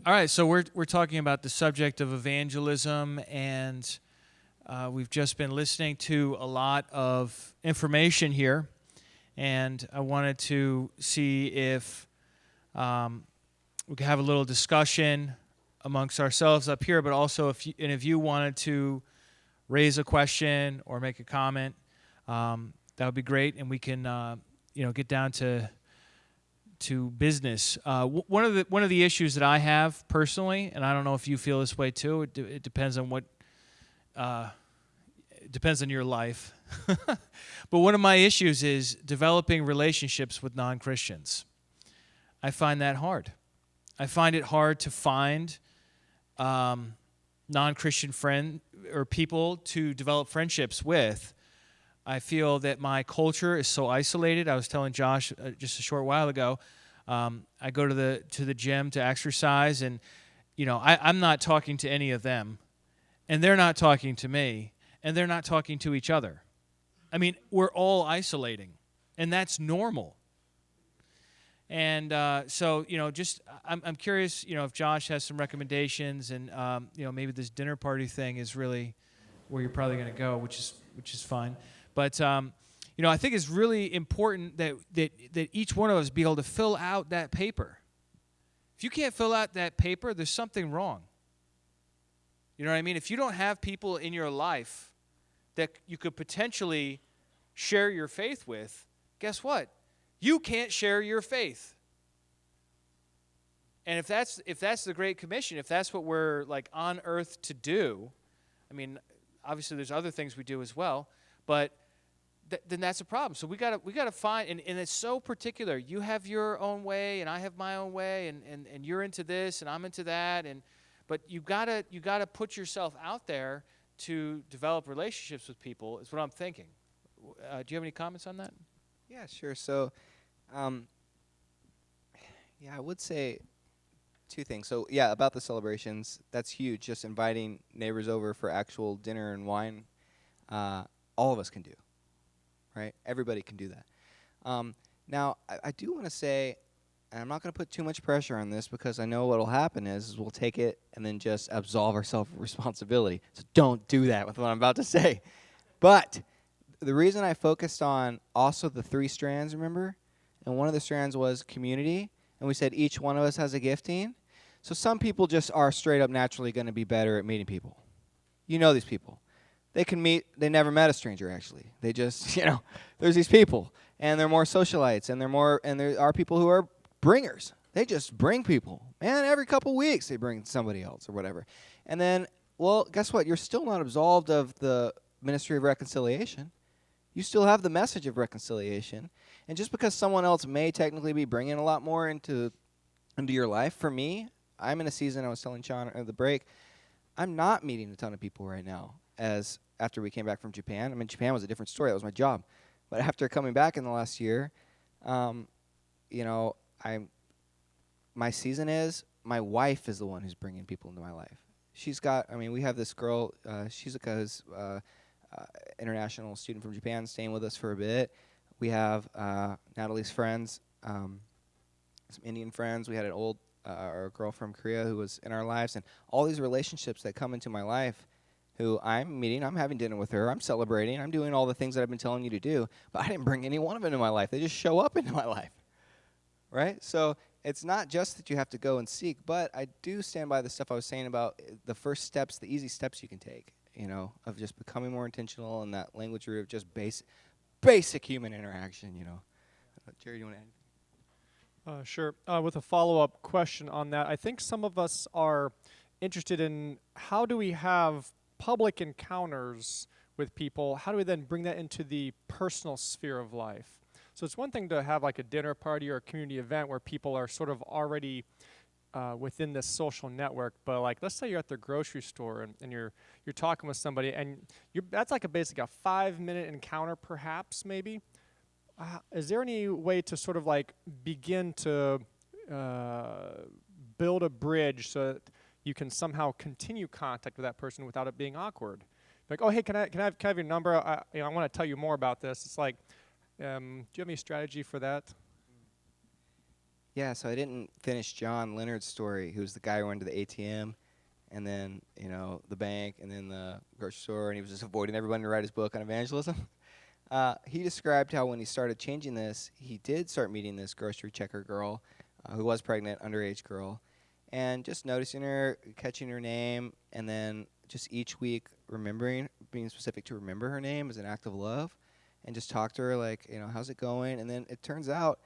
All right, so we're talking about the subject of evangelism, and we've just been listening to a lot of information here, and I wanted to see if we could have a little discussion amongst ourselves up here, but also if you wanted to raise a question or make a comment, that would be great, and we can get down to business. One of the issues that I have personally, and I don't know if you feel this way too. It depends on what. It depends on your life. But one of my issues is developing relationships with non-Christians. I find that hard. I find it hard to find non-Christian friend or people to develop friendships with. I feel that my culture is so isolated. I was telling Josh just a short while ago, I go to the gym to exercise, and I'm not talking to any of them, and they're not talking to me, and they're not talking to each other. I mean, we're all isolating, and that's normal. And so I'm curious, if Josh has some recommendations, and maybe this dinner party thing is really where you're probably going to go, which is fine. But I think it's really important that each one of us be able to fill out that paper. If you can't fill out that paper, there's something wrong. You know what I mean? If you don't have people in your life that you could potentially share your faith with, guess what? You can't share your faith. And if that's the Great Commission, if that's what we're like on earth to do, I mean, obviously there's other things we do as well, but then that's a problem. So we gotta find, and it's so particular. You have your own way, and I have my own way, and you're into this, and I'm into that, but you gotta put yourself out there to develop relationships with people. Is what I'm thinking. Do you have any comments on that? Yeah, sure. So, I would say two things. So, yeah, about the celebrations, that's huge. Just inviting neighbors over for actual dinner and wine, all of us can do, right? Everybody can do that. Now, I do want to say, and I'm not going to put too much pressure on this because I know what will happen is we'll take it and then just absolve ourselves of responsibility. So don't do that with what I'm about to say. But the reason I focused on also the 3 strands, remember? And one of the strands was community, and we said each one of us has a gifting. So some people just are straight up naturally going to be better at meeting people. You know these people. They never met a stranger, actually. They just, there's these people, and they're more socialites, and there are people who are bringers. They just bring people. Man, every couple weeks they bring somebody else or whatever. And then, well, guess what? You're still not absolved of the ministry of reconciliation. You still have the message of reconciliation. And just because someone else may technically be bringing a lot more into your life, for me, I'm in a season, I was telling Sean at the break, I'm not meeting a ton of people right now as after we came back from Japan. I mean, Japan was a different story. That was my job. But after coming back in the last year, my season is my wife is the one who's bringing people into my life. We have this girl, Shizuka, international student from Japan, staying with us for a bit. We have Natalie's friends, some Indian friends. We had a girl from Korea who was in our lives, and all these relationships that come into my life who I'm meeting, I'm having dinner with her, I'm celebrating, I'm doing all the things that I've been telling you to do, but I didn't bring any one of them into my life. They just show up into my life, right? So it's not just that you have to go and seek, but I do stand by the stuff I was saying about the first steps, the easy steps you can take, of just becoming more intentional and that language root of just basic human interaction, Jerry, do you want to add anything? Sure. With a follow-up question on that, I think some of us are interested in how do we have public encounters with people? How do we then bring that into the personal sphere of life? So it's one thing to have like a dinner party or a community event where people are sort of already within this social network, but like let's say you're at the grocery store and you're talking with somebody and that's like basically a 5-minute encounter perhaps maybe. Is there any way to sort of like begin to build a bridge so that you can somehow continue contact with that person without it being awkward? Like, oh, hey, can I have your number? I want to tell you more about this. It's like, do you have any strategy for that? Yeah, so I didn't finish John Leonard's story, who's the guy who went to the ATM and then, the bank and then the grocery store, and he was just avoiding everybody to write his book on evangelism. He described how when he started changing this, he did start meeting this grocery checker girl who was pregnant, underage girl, and just noticing her, catching her name, and then just each week remembering, being specific to remember her name as an act of love, and just talk to her like, how's it going? And then it turns out,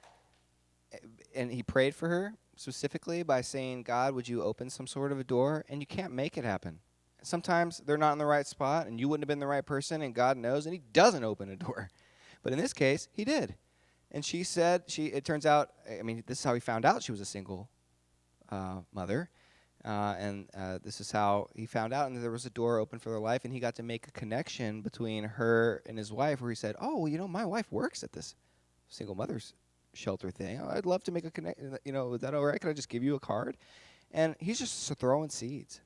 and he prayed for her specifically by saying, God, would you open some sort of a door? And you can't make it happen. Sometimes they're not in the right spot, and you wouldn't have been the right person, and God knows, and he doesn't open a door. But in this case, he did. And she said, it turns out, this is how he found out she was a single mother. And this is how he found out, and there was a door open for their life, and he got to make a connection between her and his wife, where he said, oh, my wife works at this single mother's shelter thing. I'd love to make a connection. Is that all right? Could I just give you a card? And he's just throwing seeds.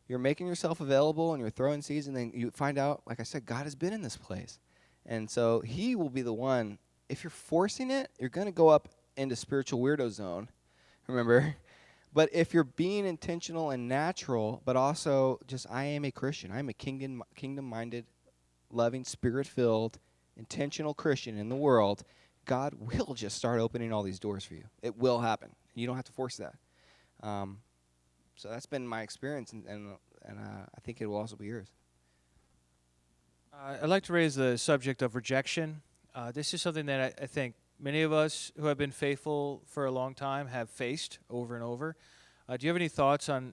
You're making yourself available, and you're throwing seeds, and then you find out, like I said, God has been in this place. And so he will be the one. If you're forcing it, you're going to go up into spiritual weirdo zone, remember? But if you're being intentional and natural, but also just, I am a Christian. I'm a kingdom-minded, loving, spirit-filled, intentional Christian in the world, God will just start opening all these doors for you. It will happen. You don't have to force that. So that's been my experience, and I think it will also be yours. I'd like to raise the subject of rejection. This is something that I think many of us who have been faithful for a long time have faced over and over. Do you have any thoughts on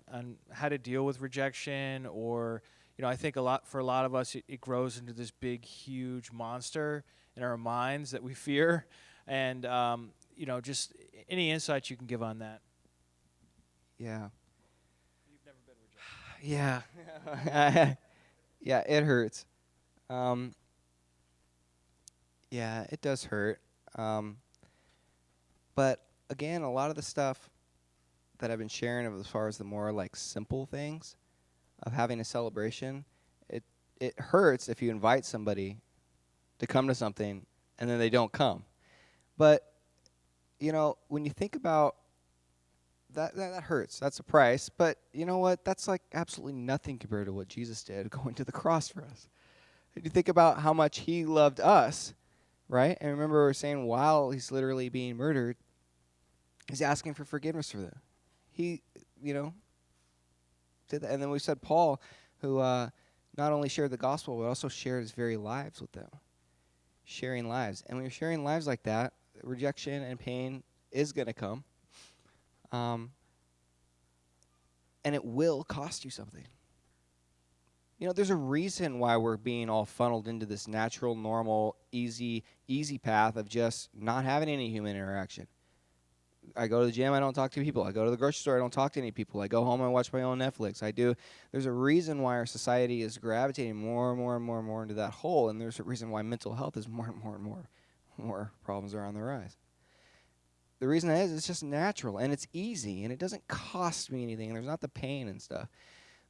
how to deal with rejection? Or, I think for a lot of us, it grows into this big, huge monster in our minds that we fear. And, just any insights you can give on that. Yeah. You've never been rejected. Yeah. Yeah, it hurts. Yeah, it does hurt. But again, a lot of the stuff that I've been sharing as far as the more like simple things of having a celebration, it hurts if you invite somebody to come to something and then they don't come. But, when you think about that hurts. That's a price. But you know what? That's like absolutely nothing compared to what Jesus did going to the cross for us. If you think about how much he loved us, right? And remember we were saying while he's literally being murdered, he's asking for forgiveness for them. He, did that. And then we said Paul, who not only shared the gospel, but also shared his very lives with them. Sharing lives. And when you're sharing lives like that, rejection and pain is going to come. And it will cost you something. There's a reason why we're being all funneled into this natural, normal, easy path of just not having any human interaction. I go to the gym, I don't talk to people. I go to the grocery store, I don't talk to any people. I go home, I watch my own Netflix. There's a reason why our society is gravitating more and more and more and more into that hole, and there's a reason why mental health is more and more and more problems are on the rise. The reason that is it's just natural, and it's easy, and it doesn't cost me anything, and there's not the pain and stuff.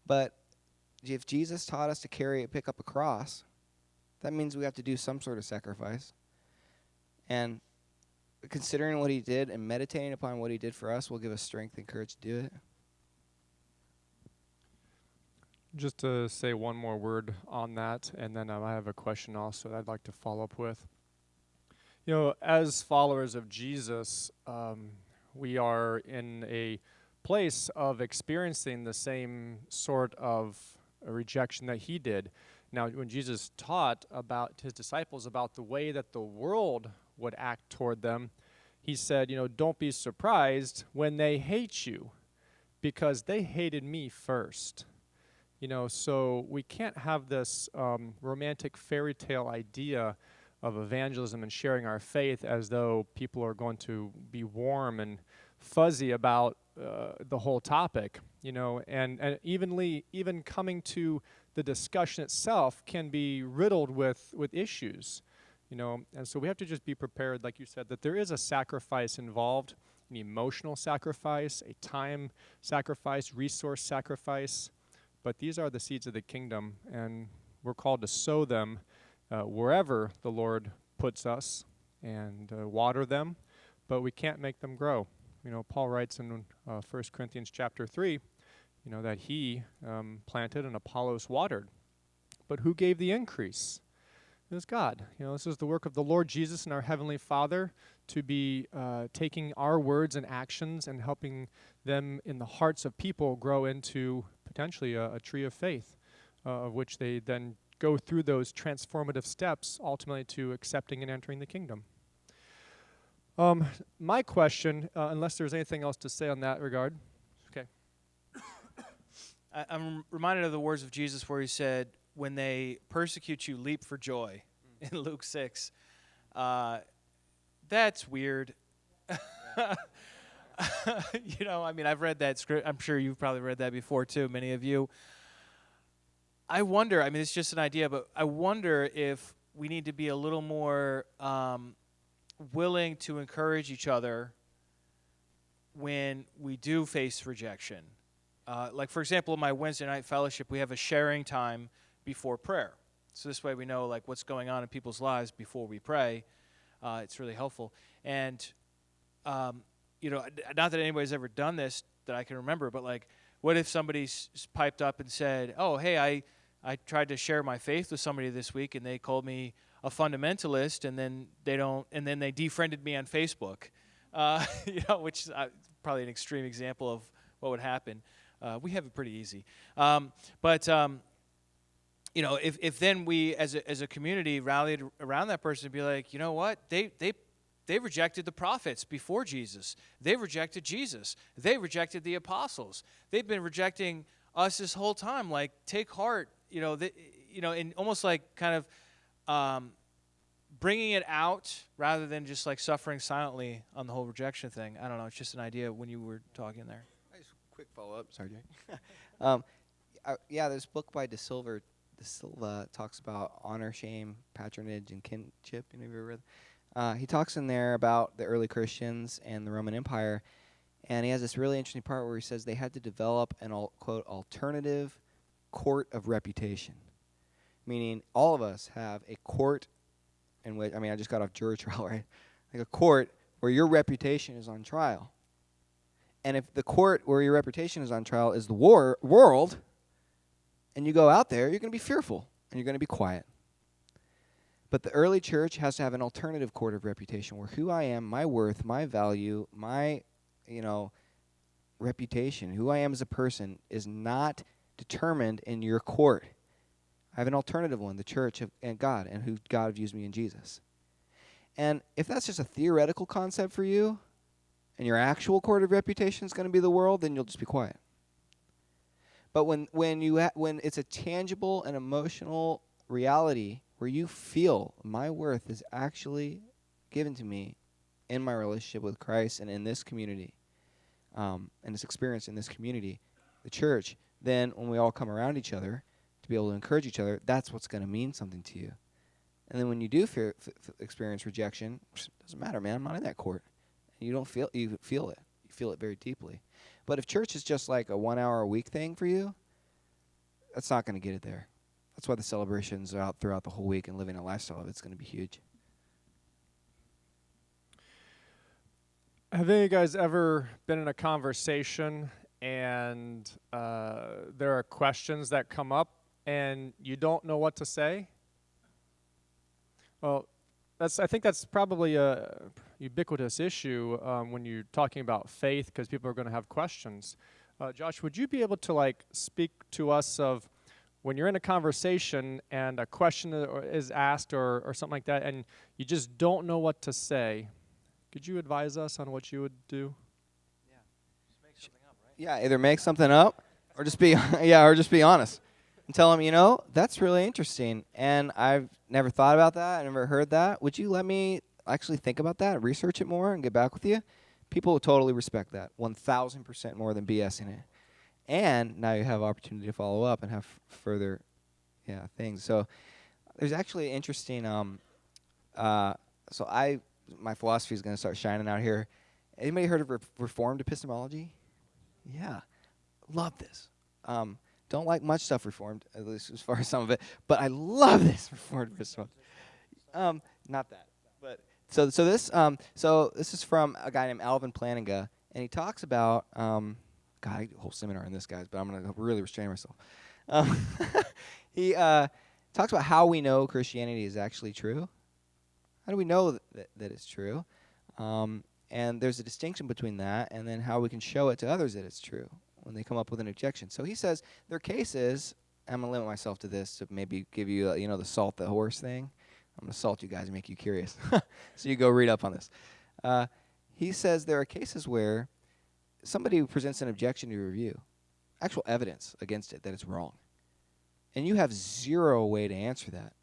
But if Jesus taught us to pick up a cross, that means we have to do some sort of sacrifice. And considering what he did and meditating upon what he did for us will give us strength and courage to do it. Just to say one more word on that, and then I have a question also that I'd like to follow up with. As followers of Jesus, we are in a place of experiencing the same sort of rejection that he did. Now, when Jesus taught about his disciples about the way that the world would act toward them, he said, don't be surprised when they hate you, because they hated me first. So we can't have this romantic fairy tale idea of evangelism and sharing our faith as though people are going to be warm and fuzzy about the whole topic, and even coming to the discussion itself can be riddled with issues, and so we have to just be prepared, like you said, that there is a sacrifice involved, an emotional sacrifice, a time sacrifice, resource sacrifice, but these are the seeds of the kingdom, and we're called to sow them wherever the Lord puts us and water them, but we can't make them grow. Paul writes in 1 Corinthians chapter 3, that he planted and Apollos watered. But who gave the increase? It was God. This is the work of the Lord Jesus and our Heavenly Father to be taking our words and actions and helping them in the hearts of people grow into potentially a tree of faith, of which they then go through those transformative steps ultimately to accepting and entering the kingdom. My question, unless there's anything else to say on that regard. Okay. I'm reminded of the words of Jesus where he said, when they persecute you, leap for joy, in Luke 6. That's weird. I've read that script. I'm sure you've probably read that before too, many of you. I wonder, it's just an idea, but I wonder if we need to be a little more willing to encourage each other when we do face rejection. Like, for example, in my Wednesday night fellowship, we have a sharing time before prayer. So this way we know, like, what's going on in people's lives before we pray. It's really helpful. And, not that anybody's ever done this that I can remember, but, like, what if somebody piped up and said, oh, hey, I tried to share my faith with somebody this week, and they called me a fundamentalist, and then they defriended me on Facebook, which is probably an extreme example of what would happen. We have it pretty easy. If then we as a community rallied around that person and be like, you know what, they rejected the prophets before Jesus. They rejected Jesus. They rejected the apostles. They've been rejecting us this whole time. Like, take heart, and almost like kind of bringing it out rather than just like suffering silently on the whole rejection thing. I don't know. It's just an idea when you were talking there. Just a quick follow-up. Sorry, Jay. This book by De Silva talks about honor, shame, patronage, and kinship. Have you ever read? He talks in there about the early Christians and the Roman Empire, and he has this really interesting part where he says they had to develop an quote alternative court of reputation, meaning all of us have a court in which, I just got off jury trial, right? Like a court where your reputation is on trial. And if the court where your reputation is on trial is the world, and you go out there, you're going to be fearful, and you're going to be quiet. But the early church has to have an alternative court of reputation where who I am, my worth, my value, my, reputation, who I am as a person is not determined in your court. I have an alternative one, the church and God, and who God views me in Jesus. And if that's just a theoretical concept for you, and your actual court of reputation is going to be the world, then you'll just be quiet. But when it's a tangible and emotional reality where you feel my worth is actually given to me in my relationship with Christ and in this community, and this experience in this community, the church, then when we all come around each other to be able to encourage each other, that's what's going to mean something to you. And then when you do experience rejection, it doesn't matter, man. I'm not in that court. And you feel it. You feel it very deeply. But if church is just like a 1 hour a week thing for you, that's not going to get it there. That's why the celebrations are out throughout the whole week, and living a lifestyle of it's going to be huge. Have any of you guys ever been in a conversation and there are questions that come up and you don't know what to say? Well, I think that's probably a ubiquitous issue when you're talking about faith, because people are going to have questions. Josh, would you be able to speak to us of when you're in a conversation and a question is asked or something like that, and you just don't know what to say? Could you advise us on what you would do? Yeah, just make something up, right? Yeah, either make something up or just be honest and tell them, that's really interesting, and I've never thought about that. I never heard that. Would you let me actually think about that, research it more, and get back with you? People will totally respect that, 1,000% more than BSing it. And now you have opportunity to follow up and have further, things. So there's actually interesting. My philosophy is going to start shining out here. Anybody heard of Reformed epistemology? Yeah, love this. Don't like much stuff Reformed, at least as far as some of it, but I love this Reformed epistemology. Not that, but so this is from a guy named Alvin Plantinga, and he talks about God, I did a whole seminar on this, guys, but I'm going to really restrain myself. Um, he talks about how we know Christianity is actually true. How do we know that it's true? And there's a distinction between that and then how we can show it to others that it's true when they come up with an objection. So he says there are cases, I'm going to limit myself to this to maybe give you, the salt the horse thing. I'm going to salt you guys and make you curious. So you go read up on this. He says there are cases where somebody presents an objection to your review, actual evidence against it that it's wrong. And you have zero way to answer that.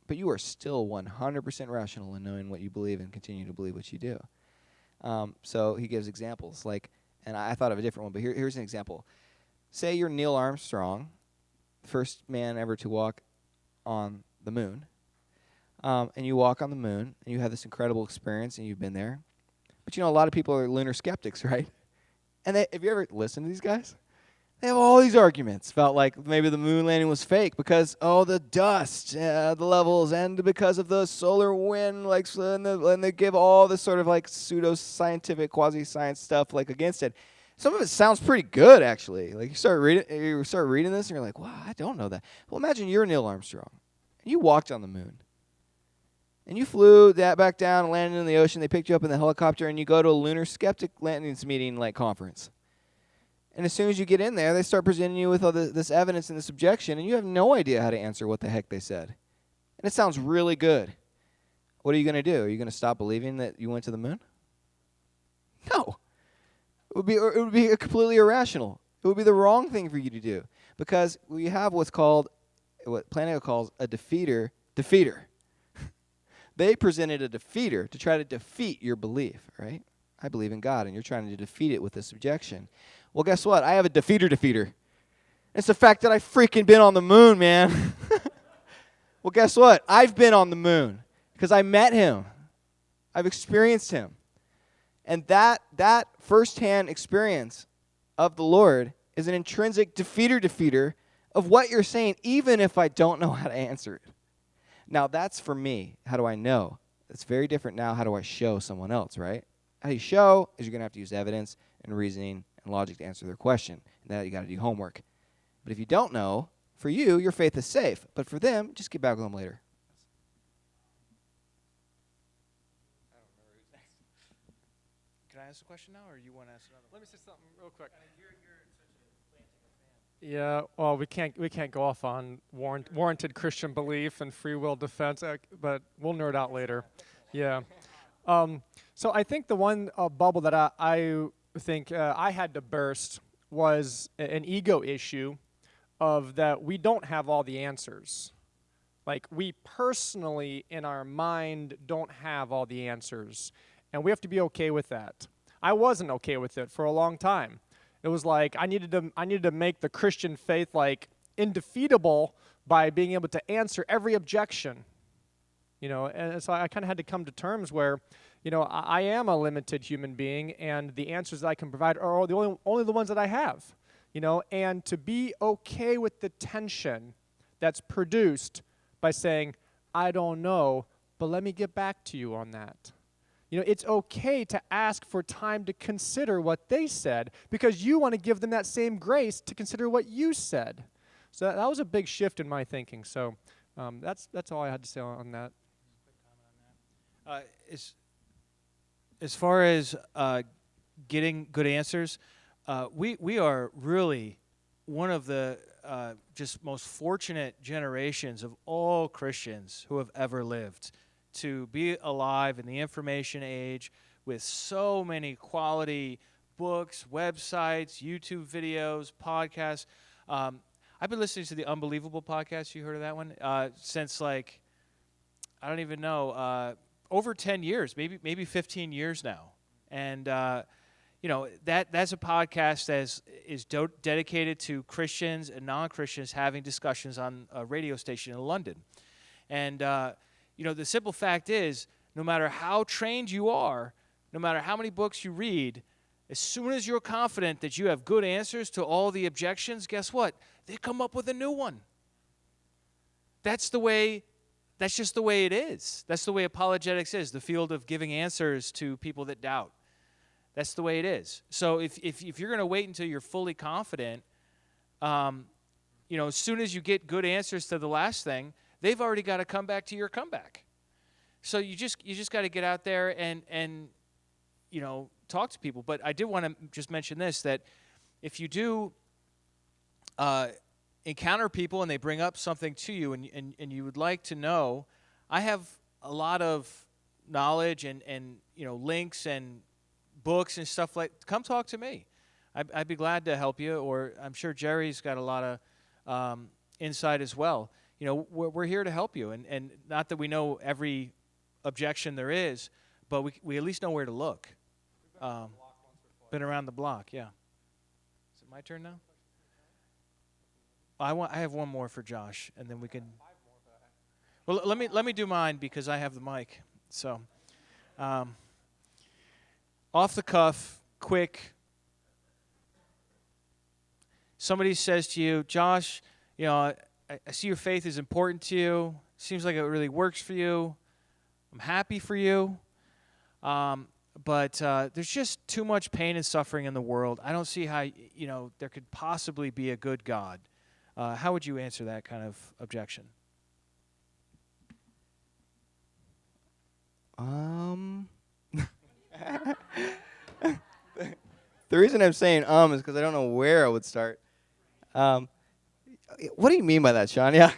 But you are still 100% rational in knowing what you believe and continue to believe what you do. So he gives examples. And I thought of a different one, but here's an example. Say you're Neil Armstrong, first man ever to walk on the moon. And you walk on the moon, and you have this incredible experience, and you've been there. But a lot of people are lunar skeptics, right? And have you ever listened to these guys? They have all these arguments about maybe the moon landing was fake because the dust, the levels, and because of the solar wind, and they give all this sort of pseudo-scientific, quasi-science stuff against it. Some of it sounds pretty good, actually. You start reading this, and you're like, wow, I don't know that. Well, imagine you're Neil Armstrong, and you walked on the moon. And you flew that back down and landed in the ocean. They picked you up in the helicopter, and you go to a lunar skeptic landings meeting conference. And as soon as you get in there, they start presenting you with all this evidence and this objection, and you have no idea how to answer what the heck they said. And it sounds really good. What are you going to do? Are you going to stop believing that you went to the moon? No. It would be completely irrational. It would be the wrong thing for you to do, because we have what Plantinga calls a defeater. They presented a defeater to try to defeat your belief, right? I believe in God, and you're trying to defeat it with this objection. Well, guess what? I have a defeater. It's the fact that I've freaking been on the moon, man. Well, guess what? I've been on the moon because I met him. I've experienced him. And that firsthand experience of the Lord is an intrinsic defeater of what you're saying, even if I don't know how to answer it. Now, that's for me. How do I know? It's very different now. How do I show someone else, right? How you show is you're going to have to use evidence and reasoning and logic to answer their question. And that you got to do homework. But if you don't know, for you, your faith is safe. But for them, just get back with them later. I don't remember who's next. Can I ask a question now, or you want to ask another one? Let me say something real quick. You're such a Plantinga fan. Yeah, well, we can't go off on warranted Christian belief and free will defense, but we'll nerd out later. Yeah. So I think the one bubble that I think I had to burst was an ego issue of that we don't have all the answers. We personally, in our mind, don't have all the answers, and we have to be okay with that. I wasn't okay with it for a long time. It was I needed to make the Christian faith indefeatable by being able to answer every objection. And so I kind of had to come to terms where, I am a limited human being, and the answers that I can provide are only the ones that I have. And to be okay with the tension that's produced by saying, I don't know, but let me get back to you on that. It's okay to ask for time to consider what they said because you want to give them that same grace to consider what you said. So that was a big shift in my thinking. So that's all I had to say on that. As far as getting good answers, we are really one of the just most fortunate generations of all Christians who have ever lived to be alive in the information age with so many quality books, websites, YouTube videos, podcasts. I've been listening to the Unbelievable podcast. You heard of that one? Since I don't even know, over 10 years, maybe 15 years now. And that's a podcast that is dedicated to Christians and non-Christians having discussions on a radio station in London. And the simple fact is, no matter how trained you are, no matter how many books you read, as soon as you're confident that you have good answers to all the objections, guess what? They come up with a new one. That's just the way it is. That's the way apologetics is, the field of giving answers to people that doubt. That's the way it is. So if you're going to wait until you're fully confident, as soon as you get good answers to the last thing, they've already got to come back to your comeback. So you just got to get out there and talk to people. But I did want to just mention this, that if you do encounter people and they bring up something to you and you would like to know, I have a lot of knowledge and links and books and stuff come talk to me. I'd be glad to help you, or I'm sure Jerry's got a lot of insight as well. We're here to help you, and not that we know every objection there is, but we at least know where to look. Been around the block, yeah. Is it my turn now? I have one more for Josh, and then we can. Well, let me do mine because I have the mic. So, off the cuff, quick. Somebody says to you, Josh, I see your faith is important to you. Seems like it really works for you. I'm happy for you. But there's just too much pain and suffering in the world. I don't see how, there could possibly be a good God. How would you answer that kind of objection? The reason I'm saying is because I don't know where I would start. What do you mean by that, Sean? Yeah.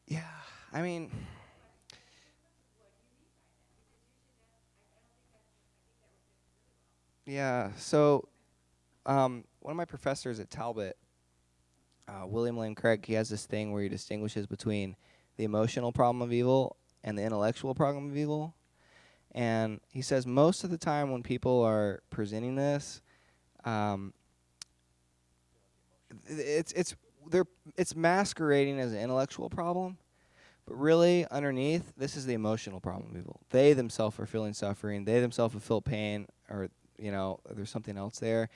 Yeah, I mean, yeah, so one of my professors at Talbot, William Lane Craig, he has this thing where he distinguishes between the emotional problem of evil and the intellectual problem of evil. And he says most of the time when people are presenting this, it's masquerading as an intellectual problem, but really underneath, this is the emotional problem of evil. They themselves are feeling suffering. They themselves have felt pain, or there's something else there.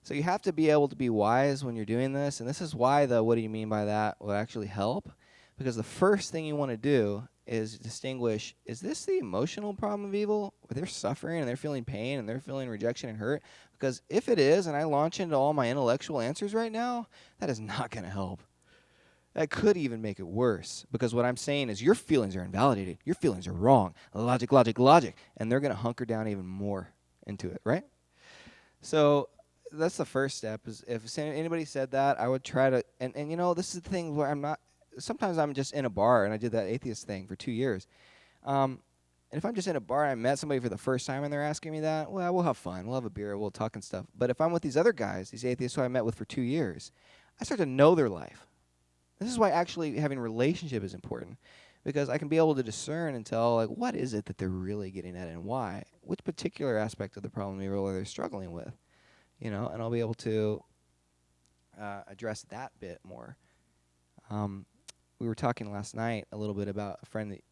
So you have to be able to be wise when you're doing this, and this is why the "what do you mean by that" will actually help, because the first thing you want to do is distinguish, is this the emotional problem of evil, where they're suffering and they're feeling pain and they're feeling rejection and hurt? Because if it is, and I launch into all my intellectual answers right now, that is not going to help. That could even make it worse, because what I'm saying is your feelings are invalidated. Your feelings are wrong. Logic, logic, logic. And they're going to hunker down even more into it, right? So that's the first step. Is if anybody said that, I would try to, and this is the thing where sometimes I'm just in a bar, and I did that atheist thing for 2 years. And if I'm just in a bar and I met somebody for the first time and they're asking me that, well, we'll have fun. We'll have a beer. We'll talk and stuff. But if I'm with these other guys, these atheists who I met with for 2 years, I start to know their life. This is why actually having a relationship is important, because I can be able to discern and tell, like, what is it that they're really getting at and why? Which particular aspect of the problem are they struggling with? And I'll be able to address that bit more. We were talking last night a little bit about a friend that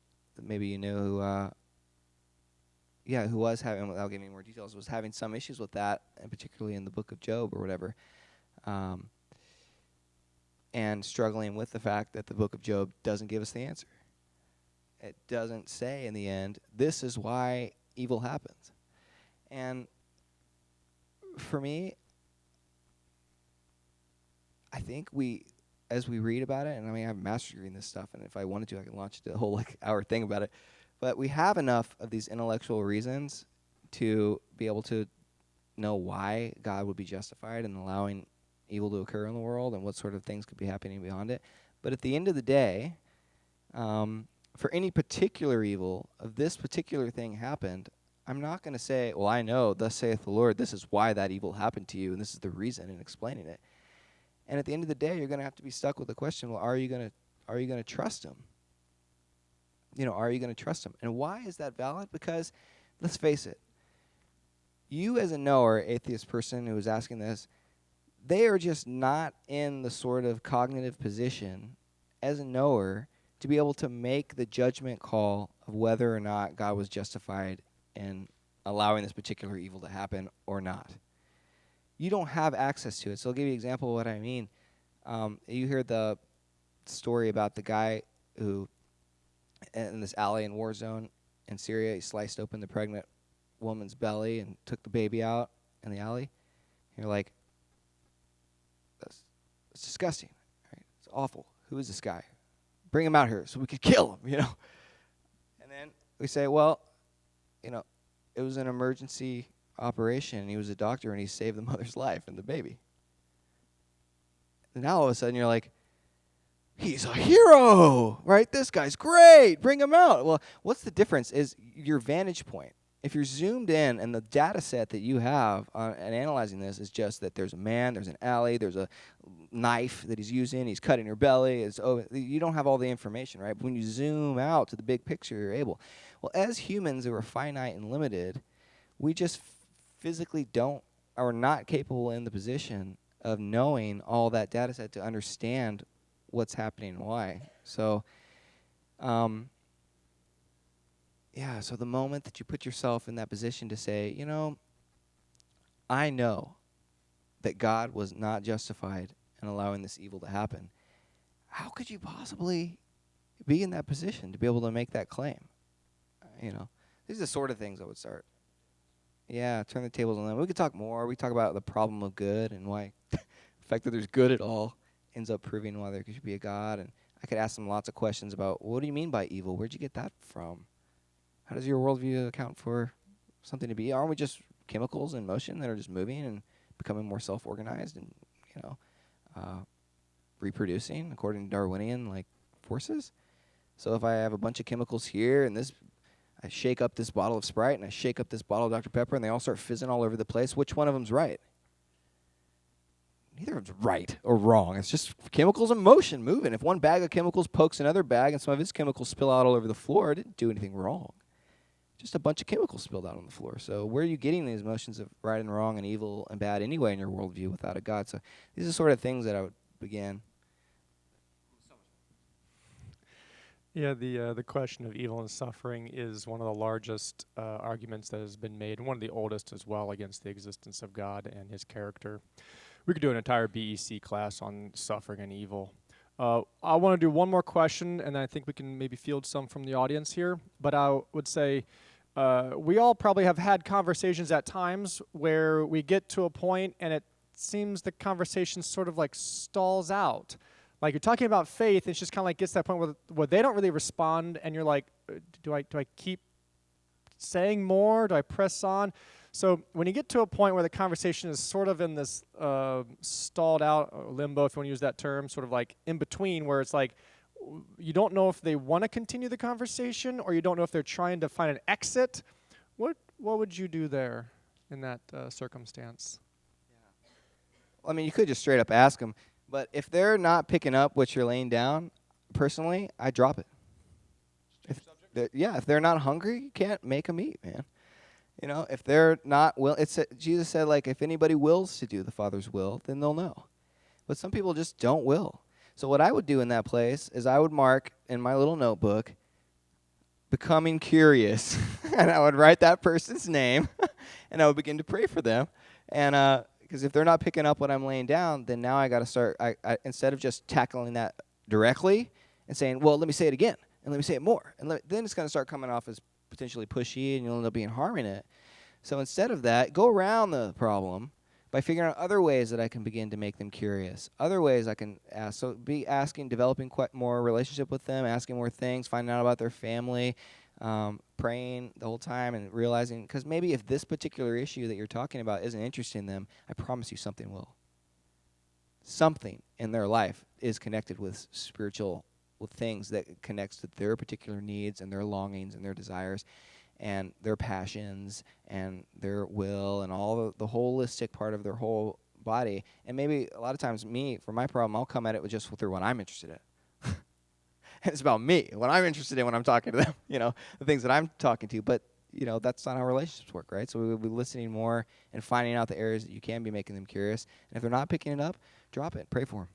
maybe you knew who was having, without giving more details, was having some issues with that, and particularly in the book of Job or whatever, and struggling with the fact that the book of Job doesn't give us the answer. It doesn't say in the end, this is why evil happens. And for me, I think as we read about it, and I have a master's degree in this stuff, and if I wanted to, I could launch a whole hour thing about it. But we have enough of these intellectual reasons to be able to know why God would be justified in allowing evil to occur in the world and what sort of things could be happening beyond it. But at the end of the day, for any particular evil of this particular thing happened, I'm not going to say, well, I know, thus saith the Lord, this is why that evil happened to you, and this is the reason, in explaining it. And at the end of the day, you're going to have to be stuck with the question, well, are you going to trust him? Are you going to trust him? And why is that valid? Because, let's face it, you as a knower, atheist person who is asking this, they are just not in the sort of cognitive position as a knower to be able to make the judgment call of whether or not God was justified in allowing this particular evil to happen or not. You don't have access to it. So I'll give you an example of what I mean. You hear the story about the guy who, in this alley in Warzone, in Syria. He sliced open the pregnant woman's belly and took the baby out in the alley. You're like, that's disgusting, right? It's awful. Who is this guy? Bring him out here so we could kill him, you know? And then we say, well, you know, it was an emergency operation, and he was a doctor, and he saved the mother's life and the baby. And now all of a sudden you're like, he's a hero, right? This guy's great. Bring him out. Well, what's the difference is your vantage point. If you're zoomed in and the data set that you have and analyzing this is just that there's a man, there's an alley, there's a knife that he's using, he's cutting her belly, you don't have all the information, right? But when you zoom out to the big picture, you're able. Well, as humans who are finite and limited, we just physically are not capable in the position of knowing all that data set to understand what's happening and why. So, so the moment that you put yourself in that position to say, you know, I know that God was not justified in allowing this evil to happen, how could you possibly be in that position to be able to make that claim? You know, these are the sort of things I would start. Yeah, turn the tables on them. We could talk more. We talk about the problem of good and why the fact that there's good at all ends up proving why there should be a God. And I could ask them lots of questions about, what do you mean by evil? Where'd you get that from? How does your worldview account for something to be? Aren't we just chemicals in motion that are just moving and becoming more self-organized and, you know, reproducing according to Darwinian like forces? So if I have a bunch of chemicals here and I shake up this bottle of Sprite and I shake up this bottle of Dr. Pepper and they all start fizzing all over the place, which one of them's right? Neither of them's right or wrong. It's just chemicals in motion, moving. If one bag of chemicals pokes another bag and some of its chemicals spill out all over the floor, it didn't do anything wrong. Just a bunch of chemicals spilled out on the floor. So where are you getting these notions of right and wrong and evil and bad anyway in your worldview without a God? So these are sort of things that I would begin. Yeah, the question of evil and suffering is one of the largest arguments that has been made, and one of the oldest as well, against the existence of God and his character. We could do an entire BEC class on suffering and evil. I want to do one more question, and I think we can maybe field some from the audience here. But I would say we all probably have had conversations at times where we get to a point and it seems the conversation sort of like stalls out. Like you're talking about faith, it's just kind of like gets to that point where they don't really respond, and you're like, do I keep saying more? Do I press on? So when you get to a point where the conversation is sort of in this stalled out limbo, if you want to use that term, sort of like in between, where it's like you don't know if they want to continue the conversation or you don't know if they're trying to find an exit, what would you do there in that circumstance? Yeah. Well, I mean, you could just straight up ask them, but if they're not picking up what you're laying down, personally, I drop it. If they're not hungry, you can't make them eat, man. You know, if they're not Jesus said, like, if anybody wills to do the Father's will, then they'll know. But some people just don't will. So what I would do in that place is I would mark in my little notebook, becoming curious, and I would write that person's name, and I would begin to pray for them. And because if they're not picking up what I'm laying down, then now I got to start, I instead of just tackling that directly and saying, well, let me say it again, and let me say it more, and then it's going to start coming off as potentially pushy, and you'll end up harming it. So instead of that, go around the problem by figuring out other ways that I can begin to make them curious, other ways I can ask. So be asking, developing quite more relationship with them, asking more things, finding out about their family, praying the whole time, and realizing, because maybe if this particular issue that you're talking about isn't interesting them, I promise you something will. Something in their life is connected with with things that connects to their particular needs and their longings and their desires and their passions and their will and all the holistic part of their whole body. And maybe a lot of times for my problem, I'll come at it through what I'm interested in. It's about me, what I'm interested in when I'm talking to them, the things that I'm talking to. But, that's not how relationships work, right? So we will be listening more and finding out the areas that you can be making them curious. And if they're not picking it up, drop it. Pray for them.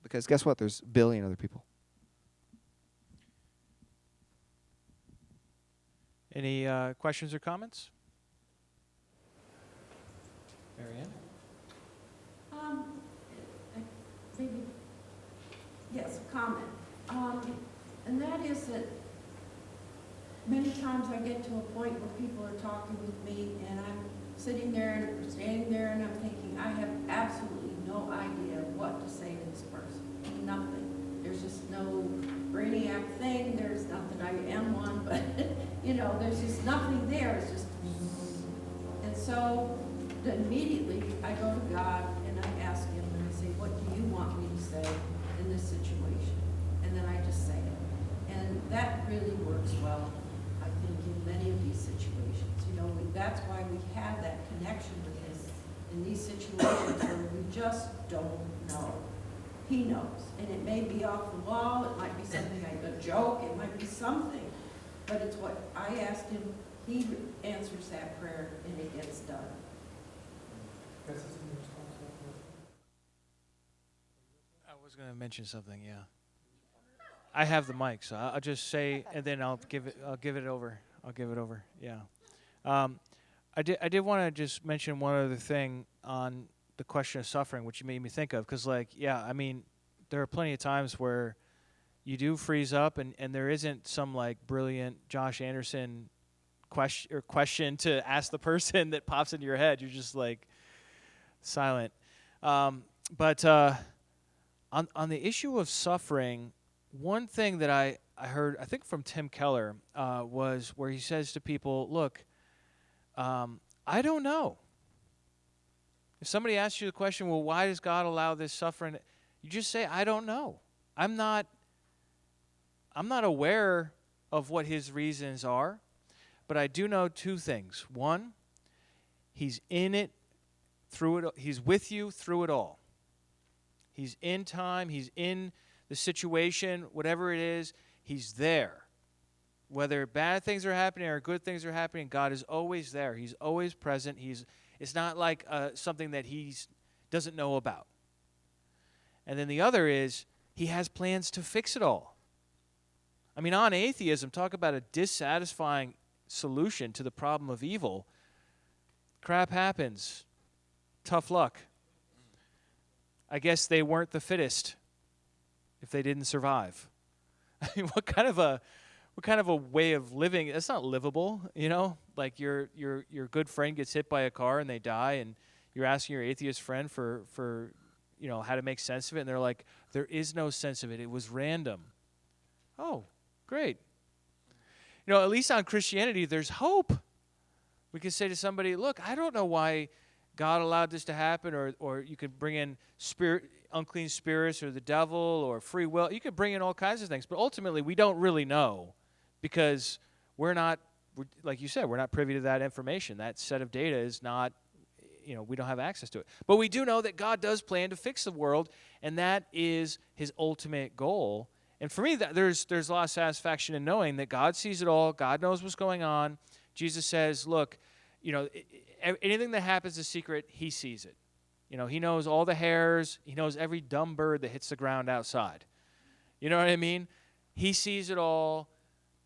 Because guess what? There's a billion other people. Any questions or comments? Marianne? Maybe, yes, a comment. And that is that many times times I get to a point where people are talking with me and I'm sitting there and standing there and I'm thinking, I have absolutely no idea what to say to this person. Nothing. There's just no brainiac thing. There's not that I am one, but there's just nothing there. It's just, and so then immediately I go to God and I ask him and I say, what do you want me to say in this situation? And then I just say it. And that really works well, I think, in many of these situations. That's why we have that connection with him in these situations where we just don't know. He knows. And it may be off the wall, it might be something like a joke, it might be something. But it's what I asked him, he answers that prayer and it gets done. I was going to mention something, yeah. I have the mic, so I'll just say, and then I'll give it over. Yeah. I did want to just mention one other thing on the question of suffering, which you made me think of, because there are plenty of times where you do freeze up, and there isn't some brilliant Josh Anderson question to ask the person that pops into your head. You're just silent. But on the issue of suffering, one thing that I heard, I think from Tim Keller, was where he says to people, look, I don't know. If somebody asks you the question, well, why does God allow this suffering? You just say, I don't know. I'm not aware of what his reasons are, but I do know two things. One, he's in it through it. He's with you through it all. He's in time. He's in the situation, whatever it is, he's there. Whether bad things are happening or good things are happening, God is always there. He's always present. It's not like something that he doesn't know about. And then the other is he has plans to fix it all. On atheism, talk about a dissatisfying solution to the problem of evil. Crap happens. Tough luck. I guess they weren't the fittest if they didn't survive. What kind of a way of living? That's not livable, Like your good friend gets hit by a car and they die, and you're asking your atheist friend for how to make sense of it, and they're like, there is no sense of it. It was random. Oh, great. At least on Christianity, there's hope. We can say to somebody, look, I don't know why God allowed this to happen, or you could bring in unclean spirits or the devil or free will. You could bring in all kinds of things, but ultimately we don't really know because like you said, we're not privy to that information. That set of data is not, we don't have access to it. But we do know that God does plan to fix the world, and that is his ultimate goal. And for me, there's a lot of satisfaction in knowing that God sees it all. God knows what's going on. Jesus says, look, anything that happens is secret, he sees it. He knows all the hairs. He knows every dumb bird that hits the ground outside. You know what I mean? He sees it all.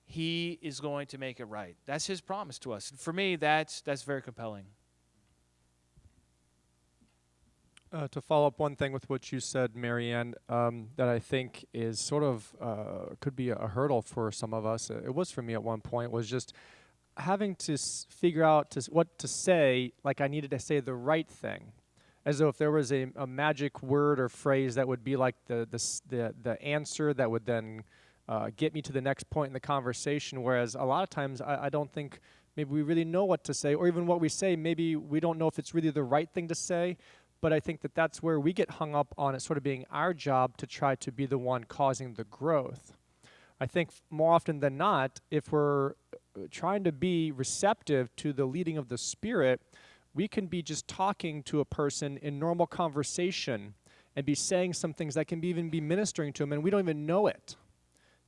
He is going to make it right. That's his promise to us. And for me, that's very compelling. To follow up one thing with what you said, Marianne, that I think is sort of could be a hurdle for some of us. It was for me at one point, was just having to figure out what to say, like I needed to say the right thing. As though if there was a magic word or phrase that would be like the answer that would then get me to the next point in the conversation, whereas a lot of times I don't think maybe we really know what to say, or even what we say, maybe we don't know if it's really the right thing to say, but I think that's where we get hung up on it sort of being our job to try to be the one causing the growth. I think more often than not, if we're trying to be receptive to the leading of the Spirit, we can be just talking to a person in normal conversation and be saying some things that can even be ministering to them, and we don't even know it.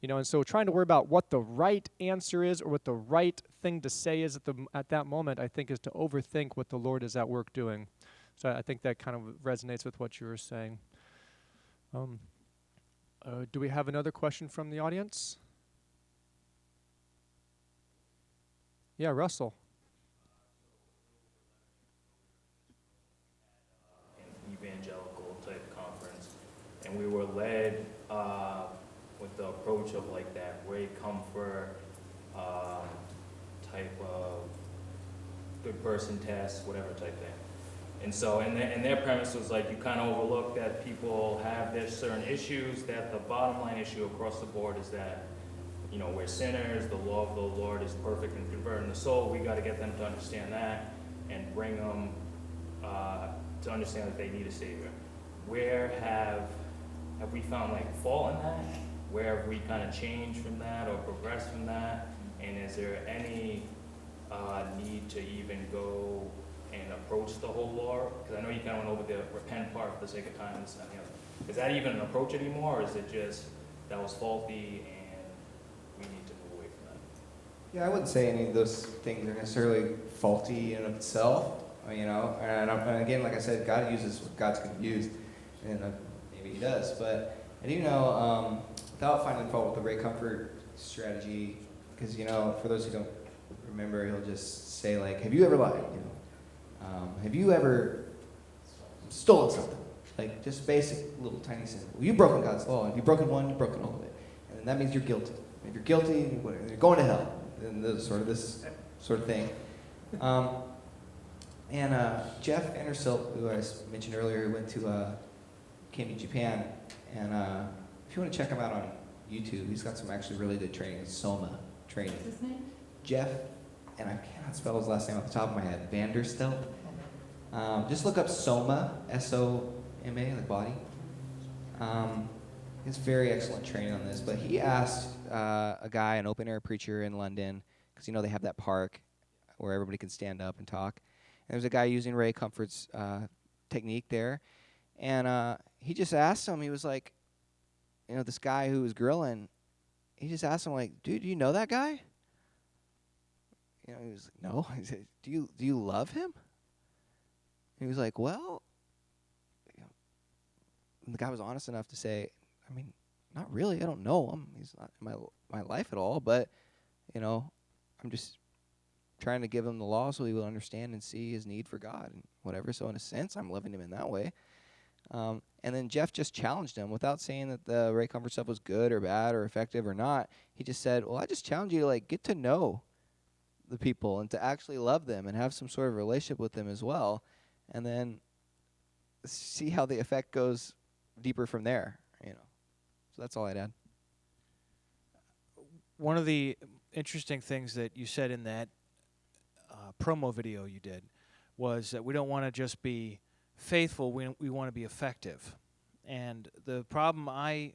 And so trying to worry about what the right answer is or what the right thing to say is at that moment, I think, is to overthink what the Lord is at work doing. So I think that kind of resonates with what you were saying. Do we have another question from the audience? Yeah, Russell. Evangelical type conference, and we were led with the approach of that great comfort, type of good person test, whatever type thing. And so, and their premise was like, you kind of overlook that people have their certain issues, that the bottom line issue across the board is that, you know, we're sinners, the law of the Lord is perfect and converting the soul. We got to get them to understand that and bring them to understand that they need a Savior. Where have we found like fault in that? Where have we kind of changed from that or progressed from that? And is there any need to even go and approach the whole law? Because I know you kind of went over the repent part for the sake of time and stuff. Is that even an approach anymore, or is it just that was faulty and we need to move away from that? Yeah, I wouldn't say any of those things are necessarily faulty in of itself, you know. And again, like I said, God uses what God's going to use, and maybe He does. But I do know, without finding fault with the Ray Comfort strategy, because, you know, for those who don't remember, he'll just say, like, have you ever lied? You know, have you ever stolen something? Like, just basic little tiny sin. Well, you've broken God's law. If you've broken one, you've broken all of it. And that means you're guilty. If you're guilty, you're going to hell. And this sort of thing. Jeff Andersilt, who I mentioned earlier, came to Japan. And if you want to check him out on YouTube, he's got some actually really good training, Soma training. What's his name? Jeff, and I cannot spell his last name off the top of my head, Vanderstelt. Just look up Soma, S-O-M-A, like body. It's very excellent training on this, but he asked a guy, an open-air preacher in London, because, you know, they have that park where everybody can stand up and talk. And there's a guy using Ray Comfort's technique there, and he just asked him, he was like, you know, this guy who was grilling, he just asked him, like, dude, do you know that guy? You know, he was like, no. He said, do you love him? He was like, well, you know, and the guy was honest enough to say, I mean, not really. I don't know him. He's not in my life at all. But, you know, I'm just trying to give him the law so he will understand and see his need for God and whatever. So in a sense, I'm loving him in that way. And then Jeff just challenged him without saying that the Ray Comfort stuff was good or bad or effective or not. He just said, well, I just challenge you to, like, get to know the people and to actually love them and have some sort of relationship with them as well. And then see how the effect goes deeper from there, you know. So that's all I'd add. One of the interesting things that you said in that promo video you did was that we don't want to just be faithful, we want to be effective. And the problem I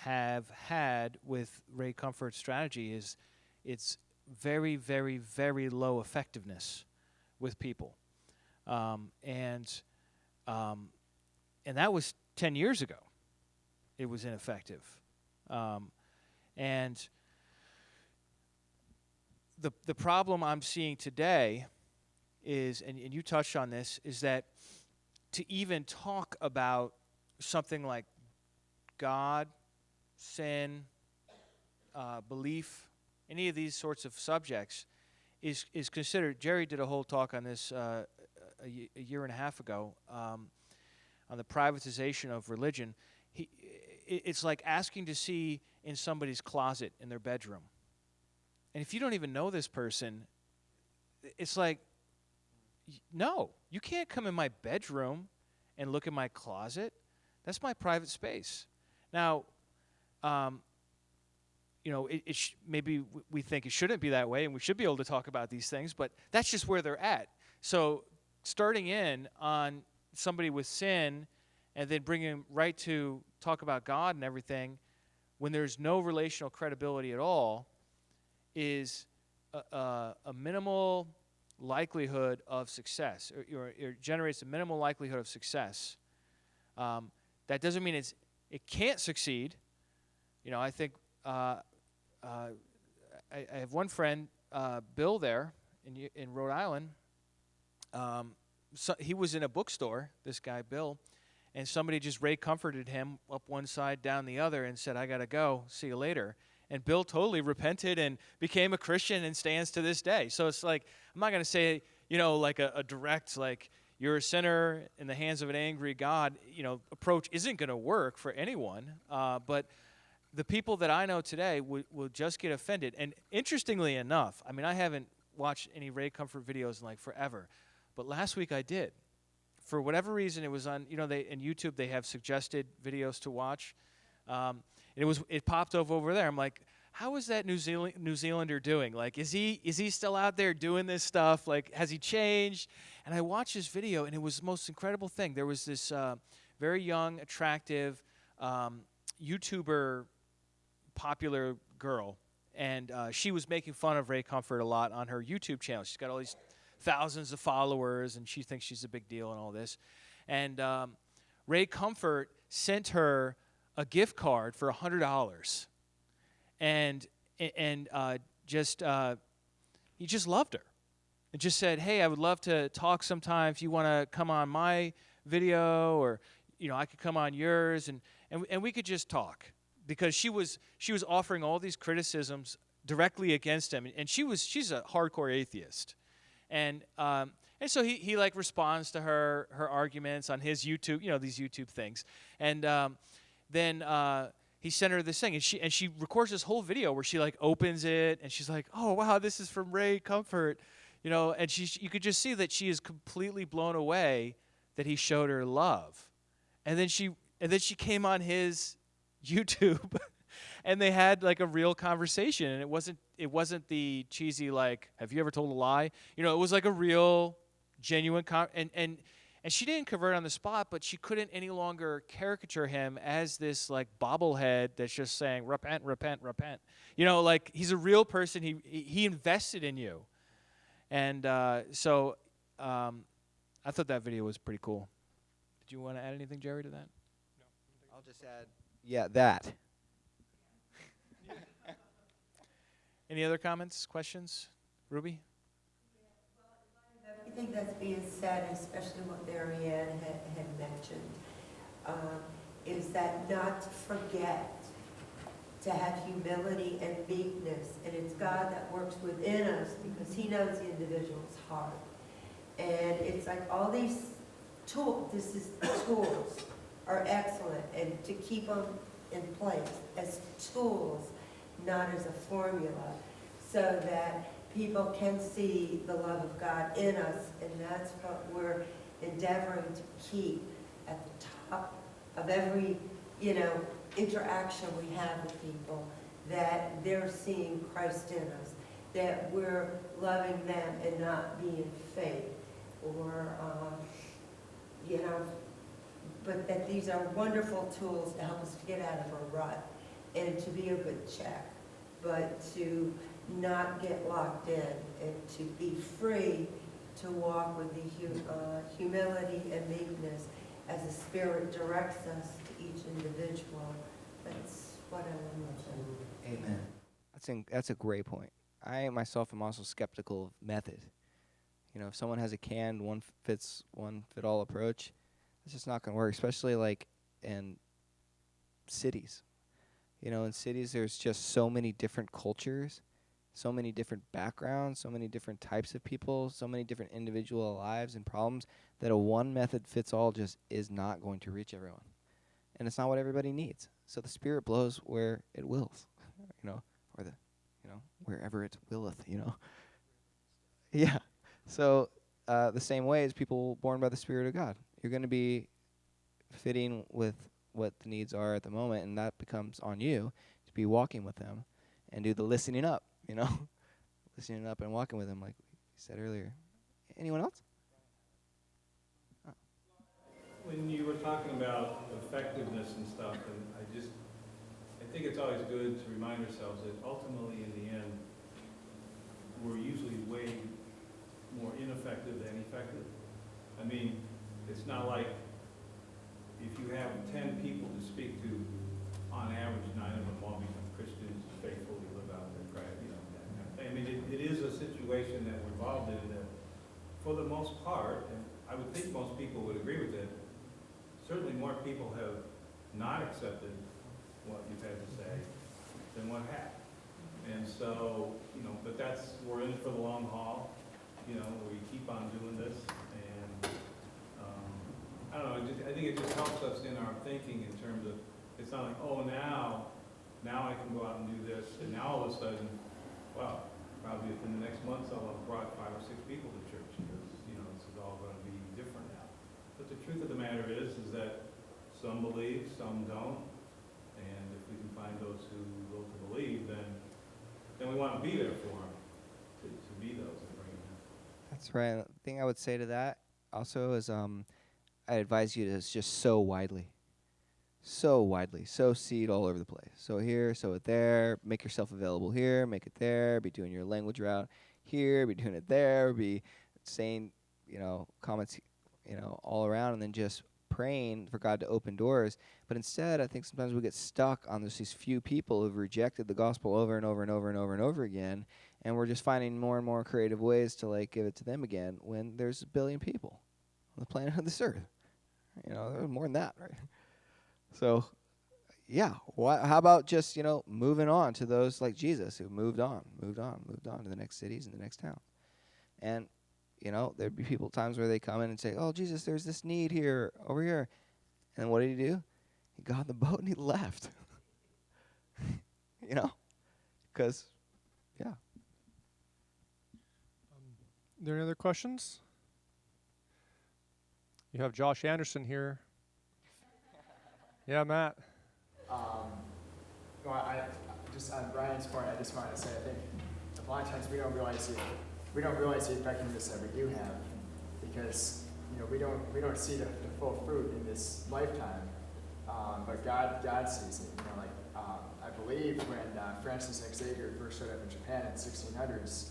have had with Ray Comfort's strategy is it's very, very, very low effectiveness with people. And that was 10 years ago. It was ineffective. And the problem I'm seeing today is, and you touched on this, is that to even talk about something like God, sin, belief, any of these sorts of subjects is considered. Jerry did a whole talk on this a year and a half ago on the privatization of religion. It's like asking to see in somebody's closet in their bedroom. And if you don't even know this person, it's like, no, you can't come in my bedroom and look in my closet. That's my private space. Now, you know, maybe we think it shouldn't be that way, and we should be able to talk about these things, but that's just where they're at. So starting in on somebody with sin and then bringing them right to talk about God and everything when there's no relational credibility at all is a minimal likelihood of success, or it generates a minimal likelihood of success. That doesn't mean it can't succeed. You know, I think I have one friend, Bill, there in Rhode Island. So he was in a bookstore, this guy Bill, and somebody just Ray Comforted him up one side, down the other, and said, I got to go, see you later. And Bill totally repented and became a Christian and stands to this day. So it's like, I'm not going to say, you know, like a direct, like, you're a sinner in the hands of an angry God, you know, approach isn't going to work for anyone. But the people that I know today will just get offended. And interestingly enough, I mean, I haven't watch any Ray Comfort videos in like forever, but last week I did. For whatever reason, it was on, they in YouTube they have suggested videos to watch. It popped over there. I'm like, how is that New Zealander doing? Like, is he still out there doing this stuff? Like, has he changed? And I watched this video, and it was the most incredible thing. There was this very young, attractive YouTuber, popular girl, and she was making fun of Ray Comfort a lot on her YouTube channel. She's got all these thousands of followers, and she thinks she's a big deal and all this. And Ray Comfort sent her a gift card for $100, and he just loved her, and just said, "Hey, I would love to talk sometime if you want to come on my video, or I could come on yours, and we could just talk," because she was offering all these criticisms directly against him, and she's a hardcore atheist. And so he like responds to her arguments on his YouTube, these YouTube things. And then he sent her this thing, and she records this whole video where she like opens it, and she's like, "Oh wow, this is from Ray Comfort," and you could just see that she is completely blown away that he showed her love. And then she came on his YouTube and they had like a real conversation, and it wasn't the cheesy like, "Have you ever told a lie?" It was like a real, genuine and she didn't convert on the spot, but she couldn't any longer caricature him as this like bobblehead that's just saying repent, repent, repent. Like he's a real person. He invested in you, and so I thought that video was pretty cool. Did you want to add anything, Jerry, to that? I'll just add, that. Any other comments, questions? Ruby? Everything that's being said, especially what Marianne had mentioned, is that not to forget to have humility and meekness. And it's God that works within us because he knows the individual's heart. And it's like all these tools, tools are excellent, and to keep them in place as tools, not as a formula, so that people can see the love of God in us, and that's what we're endeavoring to keep at the top of every, interaction we have with people, that they're seeing Christ in us, that we're loving them and not being fake, or, but that these are wonderful tools to help us to get out of a rut and to be a good check, but to not get locked in, and to be free to walk with the humility and meekness as the Spirit directs us to each individual. That's what I want to say. Amen. That's a great point. I myself am also skeptical of method. If someone has a canned one-fit-all approach, it's just not going to work, especially like in cities. In cities there's just so many different cultures, so many different backgrounds, so many different types of people, so many different individual lives and problems, that a one-method-fits-all just is not going to reach everyone. And it's not what everybody needs. So the Spirit blows where it wills, or wherever it willeth, Yeah. So the same way as people born by the Spirit of God, you're going to be fitting with what the needs are at the moment, and that becomes on you to be walking with them and do the listening up, listening up and walking with them, like we said earlier. Anyone else? Oh. When you were talking about effectiveness and stuff, and I think it's always good to remind ourselves that ultimately in the end, we're usually way more ineffective than effective. I mean, it's not like if you have 10 people to speak to, on average, 9 of them all become Christians, faithfully live out their Christ, that kind of thing. I mean, it is a situation that we're involved in that, for the most part, and I would think most people would agree with it, certainly more people have not accepted what you've had to say than what have. And so, but we're in it for the long haul, we keep on doing this, and I don't know, I think it just helps us in our thinking in terms of, it's not like, oh, now I can go out and do this, and now all of a sudden, wow, probably within the next month, I'll have brought 5 or 6 people to church, because, you know, this is all going to be different now. But the truth of the matter is that some believe, some don't, and if we can find those who will to believe, then we want to be there for them, to be those and bring them in. That's right. The thing I would say to that also is I advise you to just sow widely. Sow seed all over the place. Sow here, sow it there. Make yourself available here, make it there. Be doing your language route here, be doing it there. Be saying, comments, all around, and then just praying for God to open doors. But instead, I think sometimes we get stuck on these few people who've rejected the gospel over and over and over and over and over again, and we're just finding more and more creative ways to give it to them again when there's 1 billion people on the planet of this earth. There's more than that, right? So, yeah. How about just moving on to those like Jesus who moved on to the next cities and the next town, and there'd be times where they come in and say, "Oh, Jesus, there's this need here, over here," and what did he do? He got on the boat and he left. Because, yeah. Are there any other questions? You have Josh Anderson here. Yeah, Matt. No, I just on Brian's point, I just wanted to say, I think a lot of times we don't realize the effectiveness that we do have, because we don't see the full fruit in this lifetime, but God sees it. I believe when Francis Xavier first showed up in Japan in the 1600s,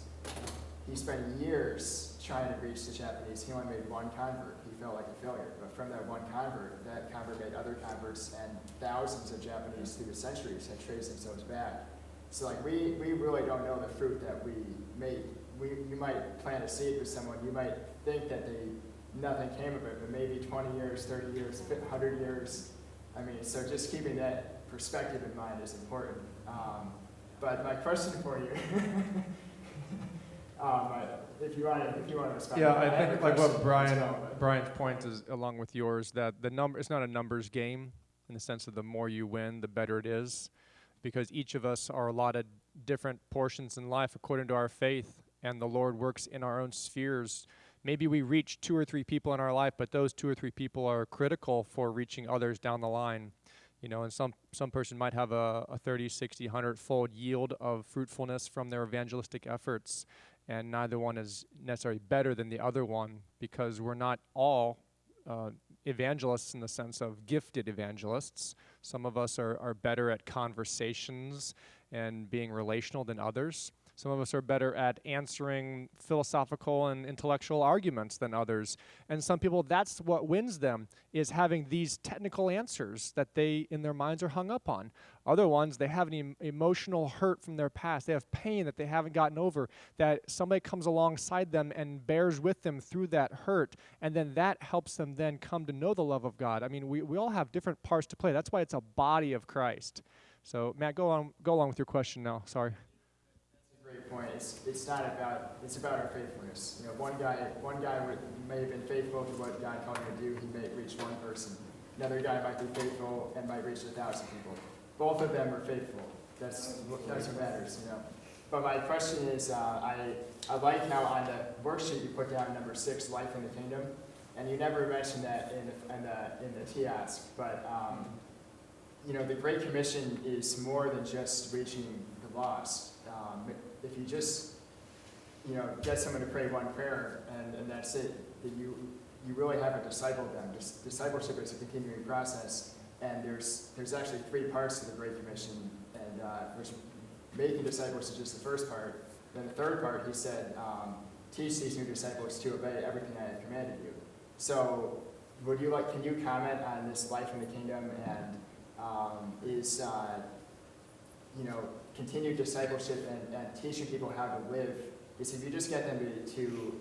he spent years trying to reach the Japanese. He only made one convert. He felt like a failure. But from that one convert, that convert made other converts, and thousands of Japanese through the centuries had traced themselves back. So we really don't know the fruit that we made. You might plant a seed with someone. You might think that nothing came of it, but maybe 20 years, 30 years, 100 years. So just keeping that perspective in mind is important. But my question for you, if you want to respond. Yeah, I think what Brian's point is, along with yours, that it's not a numbers game in the sense of the more you win, the better it is, because each of us are allotted different portions in life according to our faith, and the Lord works in our own spheres. Maybe we reach 2 or 3 people in our life, but those 2 or 3 people are critical for reaching others down the line. And some person might have a 30, 60, 100-fold yield of fruitfulness from their evangelistic efforts, and neither one is necessarily better than the other one, because we're not all evangelists in the sense of gifted evangelists. Some of us are better at conversations and being relational than others. Some of us are better at answering philosophical and intellectual arguments than others. And some people, that's what wins them, is having these technical answers that they, in their minds, are hung up on. Other ones, they have an emotional hurt from their past. They have pain that they haven't gotten over, that somebody comes alongside them and bears with them through that hurt. And then that helps them then come to know the love of God. We all have different parts to play. That's why it's a body of Christ. So, Matt, go along with your question now. Sorry. Great point. It's about our faithfulness. One guy may have been faithful to what God called him to do. He may reach one person. Another guy might be faithful and might reach 1,000 people. Both of them are faithful. That's what matters. But my question is, I like how on the worksheet you put down number 6, life in the kingdom, and you never mentioned that in the TASC. But the Great Commission is more than just reaching the lost. If you just, get someone to pray one prayer and that's it, then you really haven't discipled them. Discipleship is a continuing process, and there's actually 3 parts to the Great Commission, and which making disciples is just the first part. Then the third part, he said, teach these new disciples to obey everything I have commanded you. So, can you comment on this life in the kingdom, and is continued discipleship and teaching people how to live, is if you just get them to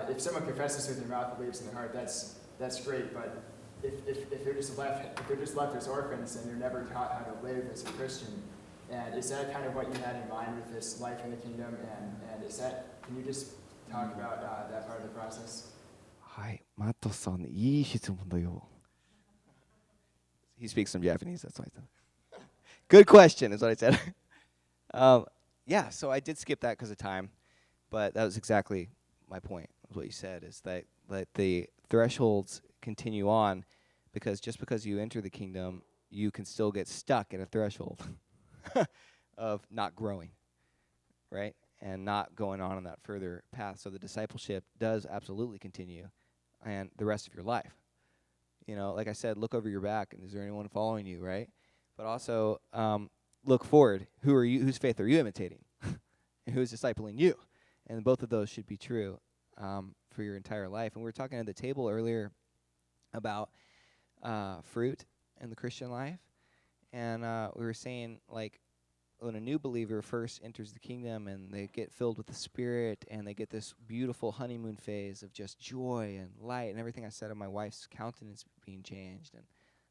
if someone confesses with their mouth and believes in their heart, that's great. But if they're just left as orphans and they're never taught how to live as a Christian, and is that kind of what you had in mind with this life in the kingdom? And is that, can you just talk about that part of the process? はい、マットさん、いい質問だよ。He speaks some Japanese, that's why I said. Good question, is what I said. yeah, so I did skip that because of time, but that was exactly my point. Was what you said is that the thresholds continue on, because just because you enter the kingdom, you can still get stuck at a threshold of not growing, right, and not going on that further path. So the discipleship does absolutely continue, and the rest of your life. You know, like I said, look over your back, and is there anyone following you, right? But also look forward. Who are you? Whose faith are you imitating? And who is discipling you? And both of those should be true for your entire life. And we were talking at the table earlier about fruit in the Christian life, and we were saying, like, when a new believer first enters the kingdom and they get filled with the Spirit and they get this beautiful honeymoon phase of just joy and light, and everything I said of my wife's countenance being changed, and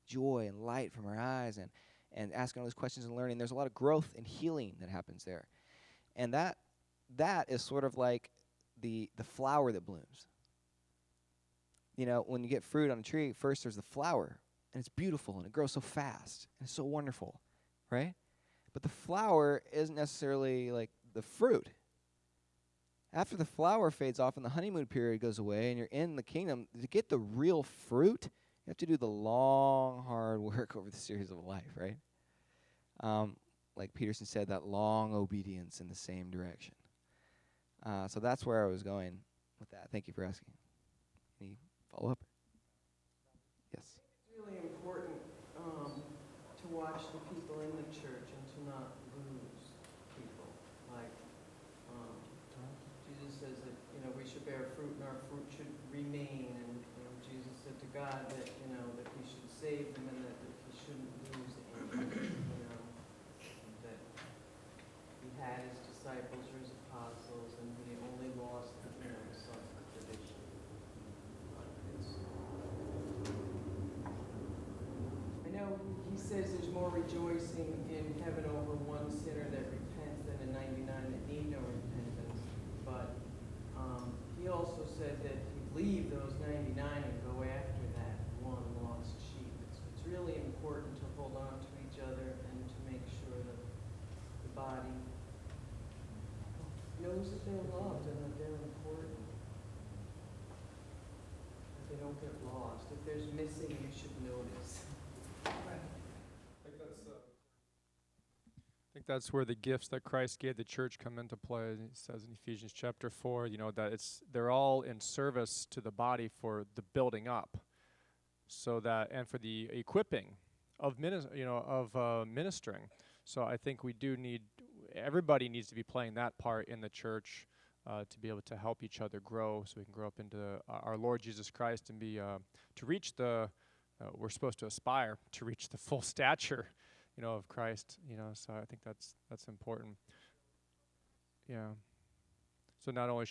joy and light from her eyes, and asking all those questions and learning, there's a lot of growth and healing that happens there. And that is sort of like the flower that blooms. You know, when you get fruit on a tree, first there's the flower, and it's beautiful, and it grows so fast, and it's so wonderful, right? But the flower isn't necessarily like the fruit. After the flower fades off and the honeymoon period goes away and you're in the kingdom, to get the real fruit, you have to do the long, hard work over the series of life, right? Like Peterson said, that long obedience in the same direction. So that's where I was going with that. Thank you for asking. Any follow-up? Yes. It's really important to watch the people in the church and to not lose people. Like Jesus says that we should bear fruit and our fruit should remain. And Jesus said to God that that He should save them and that He shouldn't lose any. That He had His disciples or His apostles, and He only lost some division. I know He says there's more rejoicing in heaven over one sinner that repents than in 99 that need no repentance. But He also said that He'd leave those 99 and go after that one lost sheep. It's really important to hold on to each other and to make sure that the body knows that they're loved and that they're important. That they don't get lost. If there's missing, you should notice. I think that's where the gifts that Christ gave the church come into play. It says in Ephesians chapter 4, that they're all in service to the body for the building up, so that, and for the equipping of ministering. So I think everybody needs to be playing that part in the church to be able to help each other grow, so we can grow up into our Lord Jesus Christ and be to reach we're supposed to aspire to reach the full stature of Christ, so I think that's important. Yeah. So not only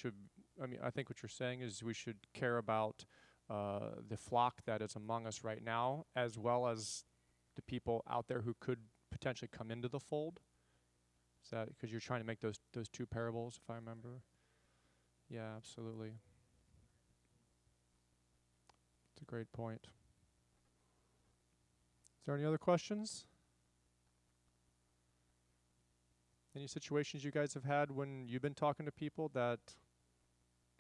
I think what you're saying is we should care about the flock that is among us right now, as well as the people out there who could potentially come into the fold. Is that because you're trying to make those two parables, if I remember? Yeah, absolutely. It's a great point. Is there any other questions? Any situations you guys have had when you've been talking to people that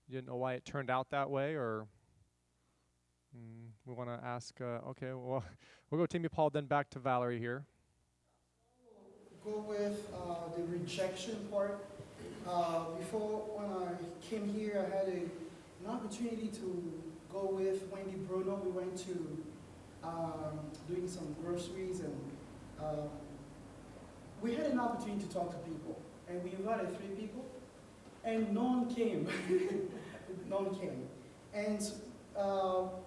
you didn't know why it turned out that way, or we want to ask, okay, well, we'll go Timmy, Paul, then back to Valerie here. Go with the rejection part. Before, when I came here, I had an opportunity to go with Wendy Bruno. We went to doing some groceries, and we had an opportunity to talk to people, and we invited 3 people, and no one came. No one came. And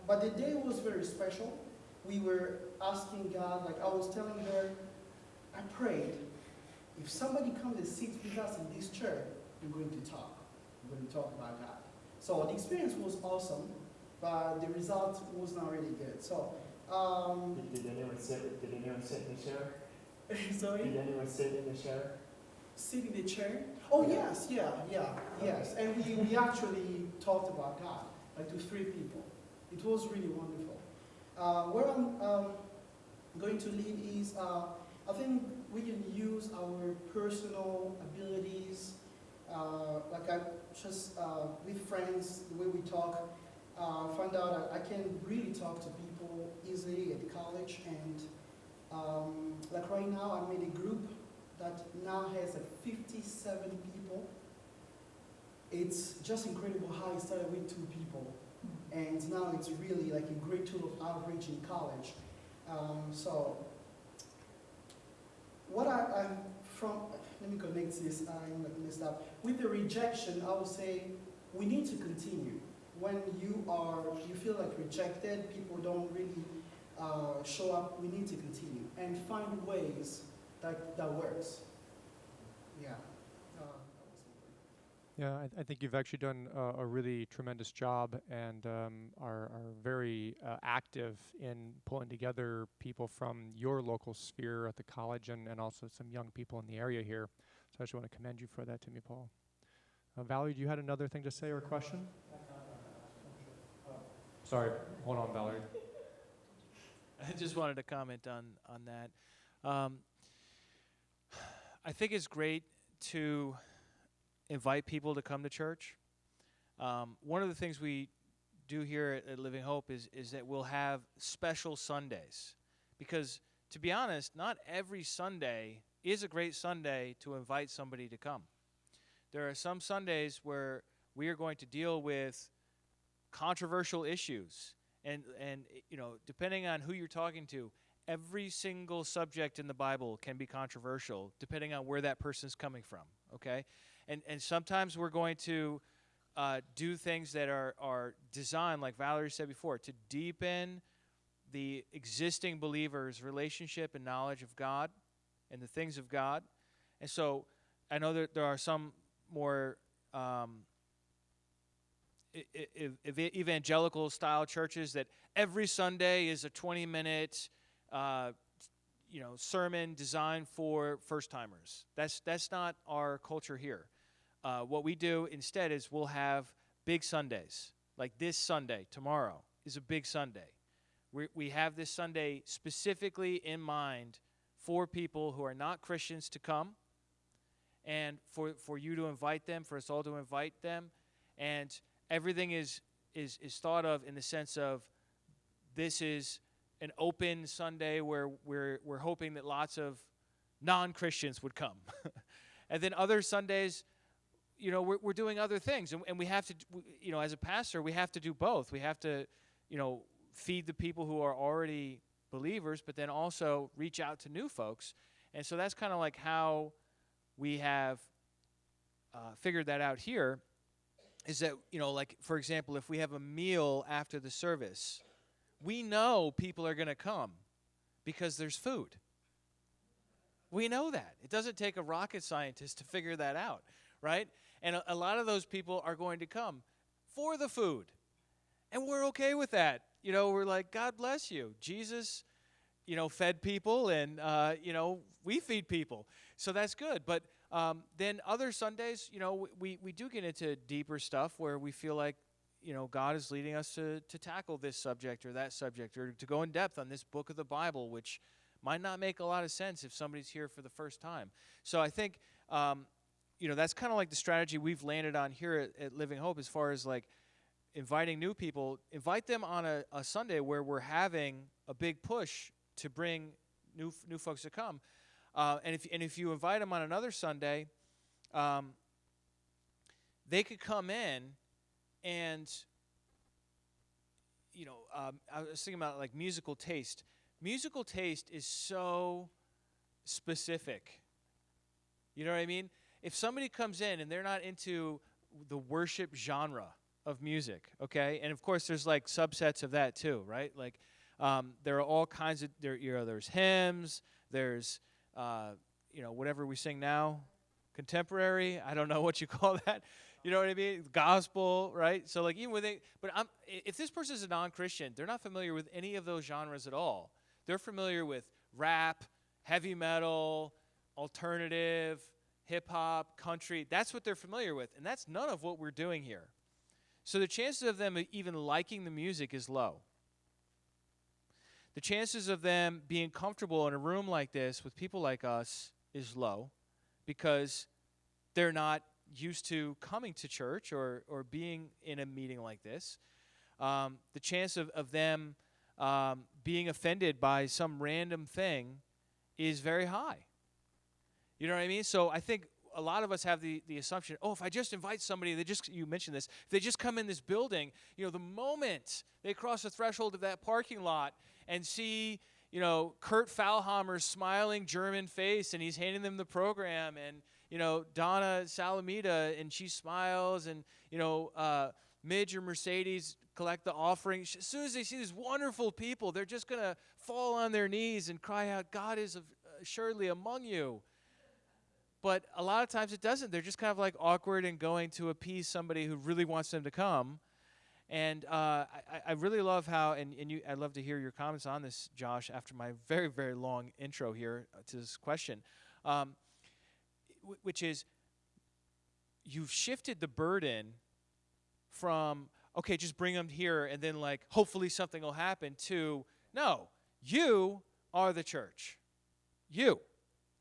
but the day was very special. We were asking God, like I was telling her, I prayed, if somebody comes and sits with us in this chair, we're going to talk. We're going to talk about God. So the experience was awesome, but the result was not really good. So did anyone sit in the chair? Sorry? Did anyone sit in the chair? Sit in the chair? Oh, yes, yes. And we actually talked about God, like to 3 people. It was really wonderful. Where I'm going to lead is I think we can use our personal abilities, like I just with friends, the way we talk, find out I can really talk to people easily at college, and like right now I made a group that now has like 57 people. It's just incredible how it started with 2 people, and now it's really like a great tool of outreach in college. So what I'm from, let me connect this, I'm like messed up. With the rejection, I would say we need to continue. When you feel like rejected, people don't really show up, we need to continue and find ways that works. Yeah. That was my point. Yeah, I think you've actually done a really tremendous job, and are very active in pulling together people from your local sphere at the college, and also some young people in the area here. So I just want to commend you for that, Timmy Paul. Valerie, you had another thing to say or a question? Sorry, hold on, Valerie. I just wanted to comment on that. I think it's great to invite people to come to church. One of the things we do here at Living Hope is that we'll have special Sundays. Because, to be honest, not every Sunday is a great Sunday to invite somebody to come. There are some Sundays where we are going to deal with controversial issues. And depending on who you're talking to, every single subject in the Bible can be controversial, depending on where that person's coming from, okay? And sometimes we're going to do things that are designed, like Valerie said before, to deepen the existing believer's relationship and knowledge of God and the things of God. And so I know that there are some more evangelical style churches that every Sunday is a 20-minute sermon designed for first timers. That's not our culture here. What we do instead is we'll have big Sundays. Like this Sunday, tomorrow, is a big Sunday. We have this Sunday specifically in mind for people who are not Christians to come, and for you to invite them, for us all to invite them. And everything is thought of in the sense of this is an open Sunday where we're hoping that lots of non-Christians would come. And then other Sundays, we're doing other things. And we have to, as a pastor, we have to do both. We have to, feed the people who are already believers, but then also reach out to new folks. And so that's kind of like how we have figured that out here, is that, like, for example, if we have a meal after the service, we know people are going to come because there's food. We know that. It doesn't take a rocket scientist to figure that out, right? And a lot of those people are going to come for the food. And we're okay with that. We're like, God bless you. Jesus, fed people, and, we feed people. So that's good. But then other Sundays, we do get into deeper stuff where we feel like, God is leading us to tackle this subject or that subject, or to go in depth on this book of the Bible, which might not make a lot of sense if somebody's here for the first time. So I think, that's kind of like the strategy we've landed on here at Living Hope, as far as like inviting new people. Invite them on a Sunday where we're having a big push to bring new folks to come. And if you invite them on another Sunday, they could come in and, I was thinking about like musical taste. Musical taste is so specific. You know what I mean? If somebody comes in and they're not into the worship genre of music, okay? And of course there's like subsets of that too, right? Like there are all kinds of, there's hymns, there's, whatever we sing now, contemporary, I don't know what you call that. You know what I mean? Gospel, right? So like even with it, but if this person is a non-Christian, they're not familiar with any of those genres at all. They're familiar with rap, heavy metal, alternative, hip-hop, country. That's what they're familiar with, and that's none of what we're doing here. So the chances of them even liking the music is low. the chances of them being comfortable in a room like this with people like us is low because they're not used to coming to church or being in a meeting like this. The chance of them being offended by some random thing is very high. You know what I mean? So I think a lot of us have the assumption, oh, if I just invite somebody, you mentioned this, if they just come in this building, the moment they cross the threshold of that parking lot and see, Kurt Fallhammer's smiling German face and he's handing them the program and, Donna Salamita and she smiles and, Midge or Mercedes collect the offering. As soon as they see these wonderful people, they're just going to fall on their knees and cry out, God is assuredly among you. But a lot of times it doesn't. They're just kind of like awkward and going to appease somebody who really wants them to come. And I really love how, I'd love to hear your comments on this, Josh, after my very, very long intro here to this question, which is you've shifted the burden from, okay, just bring them here and then like hopefully something will happen to, no, you are the church. You.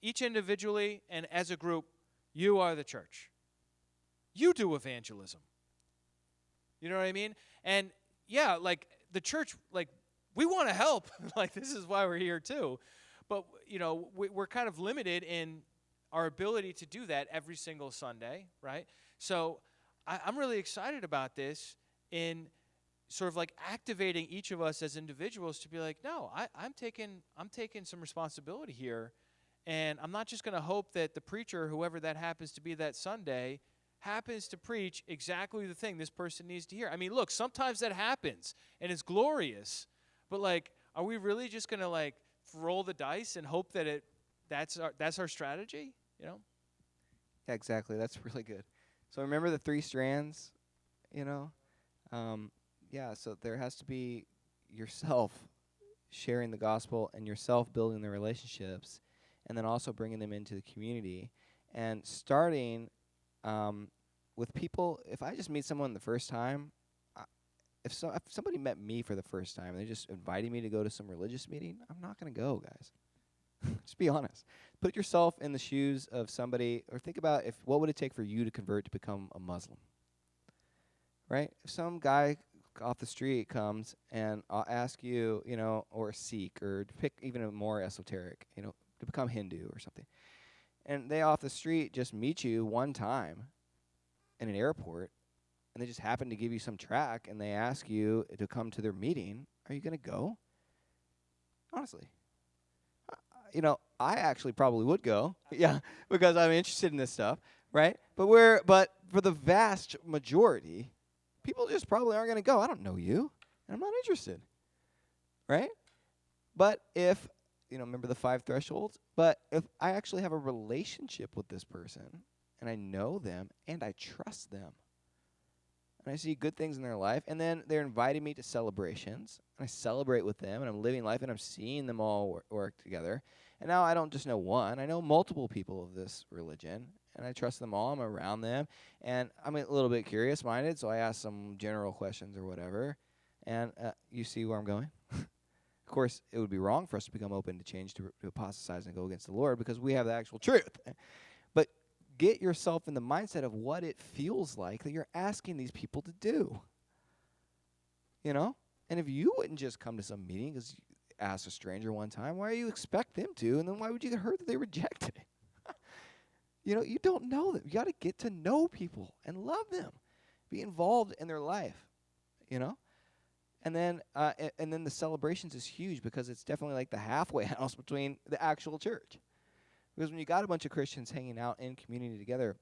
Each individually and as a group, you are the church. You do evangelism. You know what I mean? And yeah, like the church, like we want to help. Like this is why we're here too. But, we're kind of limited in our ability to do that every single Sunday, right? So I'm really excited about this in sort of like activating each of us as individuals to be like, no, I'm taking some responsibility here. And I'm not just going to hope that the preacher, whoever that happens to be that Sunday, happens to preach exactly the thing this person needs to hear. I mean, look, sometimes that happens, and it's glorious. But, like, are we really just going to, like, roll the dice and hope that that's our strategy, Yeah, exactly. That's really good. So remember the 3 strands, Yeah, so there has to be yourself sharing the gospel and yourself building the relationships and then also bringing them into the community and starting with people. If I just meet someone the first time, if somebody met me for the first time and they just invited me to go to some religious meeting, I'm not going to go, guys. Just be honest. Put yourself in the shoes of somebody, or think about what would it take for you to convert to become a Muslim, right? If some guy off the street comes and I'll ask you, or a Sikh, or to pick even a more esoteric, to become Hindu or something, and they off the street just meet you one time in an airport, and they just happen to give you some track, and they ask you to come to their meeting, are you going to go? Honestly. I actually probably would go, yeah, because I'm interested in this stuff, right? But for the vast majority, people just probably aren't going to go. I don't know you, and I'm not interested, right? But if, remember the 5 thresholds? But if I actually have a relationship with this person, and I know them, and I trust them, and I see good things in their life, and then they're inviting me to celebrations, and I celebrate with them, and I'm living life, and I'm seeing them all work together. And now I don't just know one. I know multiple people of this religion, and I trust them all. I'm around them, and I'm a little bit curious-minded, so I ask some general questions or whatever, and you see where I'm going? Of course, it would be wrong for us to become open to change, to apostatize and go against the Lord, because we have the actual truth. But get yourself in the mindset of what it feels like that you're asking these people to do. And if you wouldn't just come to some meeting because you asked a stranger one time, why do you expect them to? And then why would you get hurt that they rejected it? You don't know them. You got to get to know people and love them. Be involved in their life, And then the celebrations is huge because it's definitely like the halfway house between the actual church. Because when you got a bunch of Christians hanging out in community together,